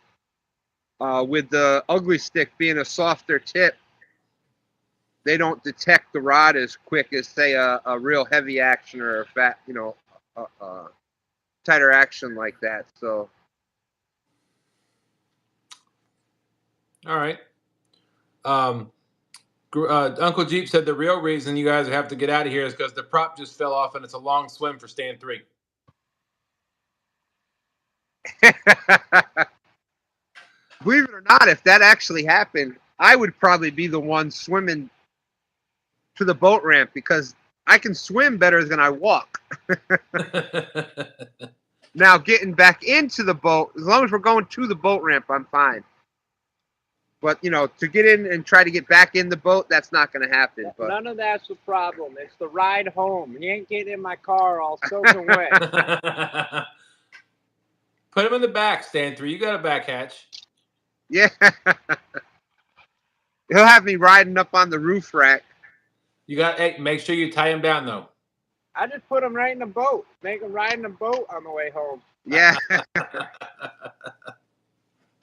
S3: with the ugly stick being a softer tip, they don't detect the rod as quick as, say, a real heavy action or a fat, tighter action like that. So,
S1: all right. Uncle Jeep said the real reason you guys have to get out of here is because the prop just fell off and it's a long swim for Stan 3.
S3: believe it or not, if that actually happened, I would probably be the one swimming to the boat ramp because I can swim better than I walk. Now, getting back into the boat, as long as we're going to the boat ramp, I'm fine. But, to get in and try to get back in the boat, that's not going to happen. But
S2: none of that's the problem. It's the ride home. You ain't getting in my car all soaking wet.
S1: Put him in the back, Stan 3. You got a back hatch.
S3: Yeah. He'll have me riding up on the roof rack.
S1: Hey, make sure you tie him down, though.
S2: I just put them right in the boat. Make them ride in the boat on the way home.
S3: Yeah.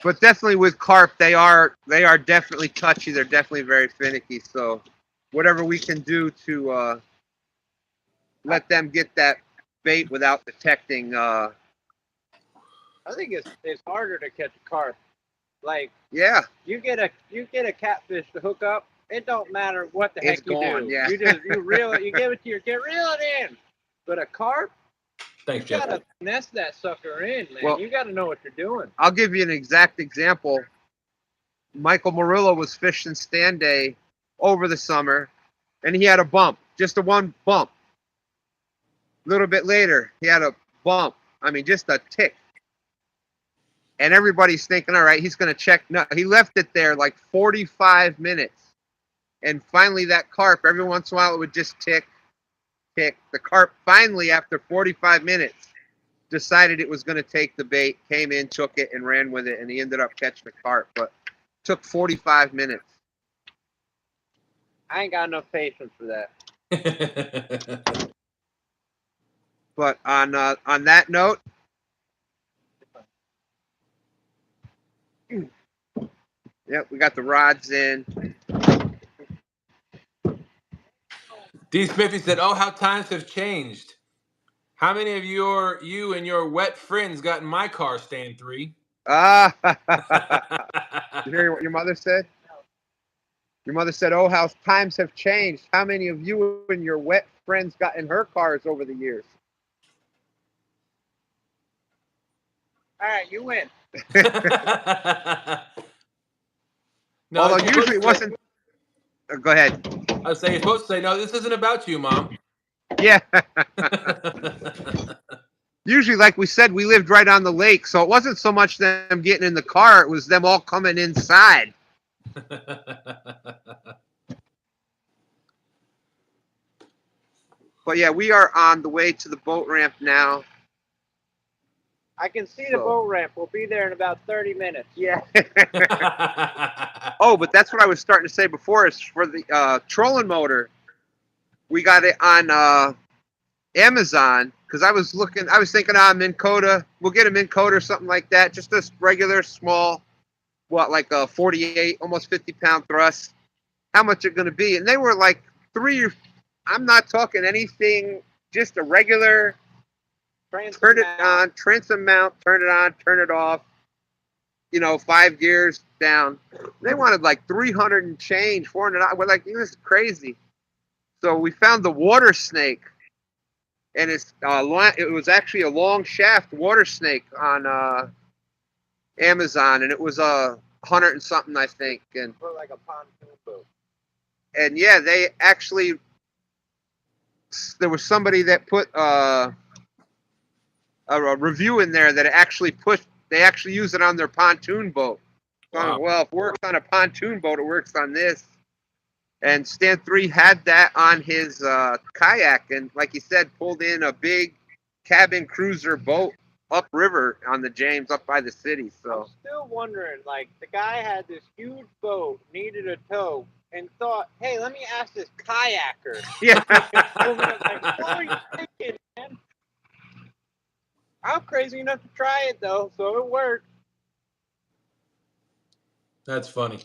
S3: But definitely with carp, they are definitely touchy. They're definitely very finicky. So whatever we can do to let them get that bait without detecting.
S2: I think it's harder to catch a carp. Like
S3: Yeah.
S2: you get a catfish to hook up. It don't matter what the
S3: It's
S2: heck you
S3: gone,
S2: do.
S3: yeah.
S2: You reel it. You give it to reel it in. But a carp,
S1: Thanks,
S2: you
S1: Jeff.
S2: gotta nest that sucker in, man.
S3: Well-
S2: you gotta know what you're doing.
S3: I'll give you an exact example. Michael Murillo was fishing stand day over the summer, and he had a bump, just a one bump. A little bit later, he had a bump. I mean, just a tick. And everybody's thinking, all right, he's going to check. No, he left it there like 45 minutes. And finally, that carp, every once in a while, it would just tick, tick. The carp finally, after 45 minutes, decided it was going to take the bait, came in, took it, and ran with it. And he ended up catching the carp. But it took 45 minutes.
S2: I ain't got enough patience for that.
S3: But on that note, yep, we got the rods in.
S1: D. Smithy said, "Oh, how times have changed. How many of you and your wet friends got in my car, stand 3?"
S3: Ah, you hear what your mother said? Your mother said, "Oh, how times have changed. How many of you and your wet friends got in her cars over the years?"
S2: All right, you win.
S1: No,
S3: Although
S1: you're
S3: usually it
S1: supposed to
S3: wasn't. Go ahead.
S1: I was saying you're supposed to say, "No, this isn't about you, Mom."
S3: Yeah. Usually, like we said, we lived right on the lake, so it wasn't so much them getting in the car; it was them all coming inside. But yeah, we are on the way to the boat ramp now.
S2: I can see the
S3: So-
S2: boat ramp. We'll be there in about 30 minutes.
S3: Yeah. Oh, but that's what I was starting to say before. Is for the trolling motor, we got it on Amazon because I was thinking on Minn Kota. We'll get a Minn Kota or something like that, just a regular small, like a 48, almost 50-pound thrust. How much it going to be? And they were like I'm not talking anything, just a regular. Turn it on, transom mount, turn it on, turn it off. 5 gears down. They wanted like 300 and change, 400. We're like, this is crazy. So we found the water snake, and it was actually a long shaft water snake on Amazon, and it was 100 and something, I think. And
S2: like a pontoon boat.
S3: And yeah, they actually, there was somebody that put a review in there that they actually use it on their pontoon boat.
S1: Wow.
S3: Well, if it works on a pontoon boat, it works on this. And Stan 3 had that on his kayak, and like he said, pulled in a big cabin cruiser boat upriver on the James, up by the city. So
S2: I'm still wondering, like, the guy had this huge boat, needed a tow, and thought, hey, let me ask this kayaker.
S3: yeah,
S2: Like, what are you thinking, man? I'm crazy enough to try it, though, so it worked.
S1: That's funny.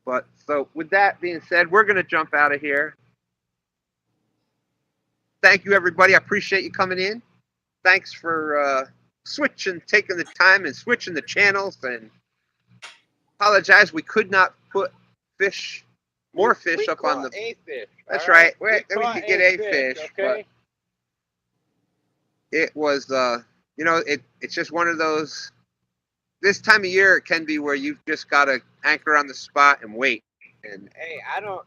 S3: but so with that being said, we're gonna jump out of here. Thank you, everybody. I appreciate you coming in. Thanks for taking the time and switching the channels. And apologize, we could not put more fish up on the.
S2: A fish.
S3: That's
S2: all
S3: right.
S2: We
S3: We
S2: caught
S3: could get a fish,
S2: okay?
S3: but it was, it's just one of those. This time of year, it can be where you've just got to anchor on the spot and wait. And
S2: Hey, I don't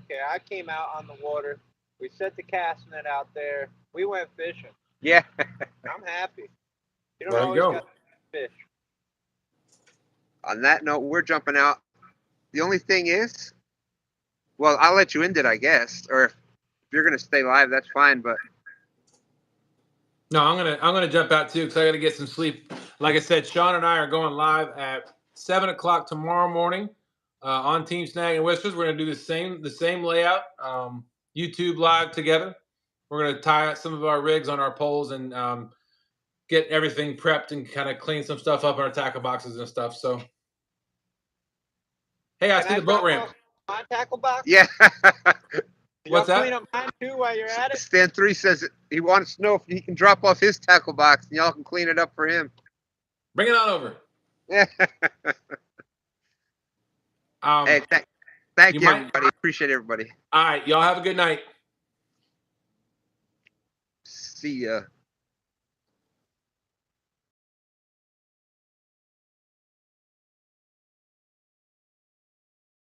S2: care. I came out on the water. We set the cast net out there. We went fishing.
S3: yeah,
S2: I'm happy. You don't
S1: There you
S2: always
S1: go.
S2: got fish.
S3: on that note, we're jumping out. The only thing is, well, I'll let you end it, I guess. Or if you're gonna stay live, that's fine. But
S1: No, I'm gonna jump out too because I got to get some sleep. Like I said, Sean and I are going live at 7 o'clock tomorrow morning on Team Snag and Whiskers. We're gonna do the same layout. YouTube live together. We're going to tie some of our rigs on our poles and get everything prepped and kind of clean some stuff up in our tackle boxes and stuff. So, hey, I
S2: Can
S1: see the boat
S2: drop
S1: ramp.
S2: off my tackle box?
S3: Yeah.
S1: What's
S2: Y'all
S1: that?
S2: clean up mine too while you're at it.
S3: Stan 3 says he wants to know if he can drop off his tackle box and y'all can clean it up for him.
S1: Bring it on over.
S3: Yeah. Hey, thank you, everybody. Appreciate everybody.
S1: All right, y'all have a good night.
S3: See ya.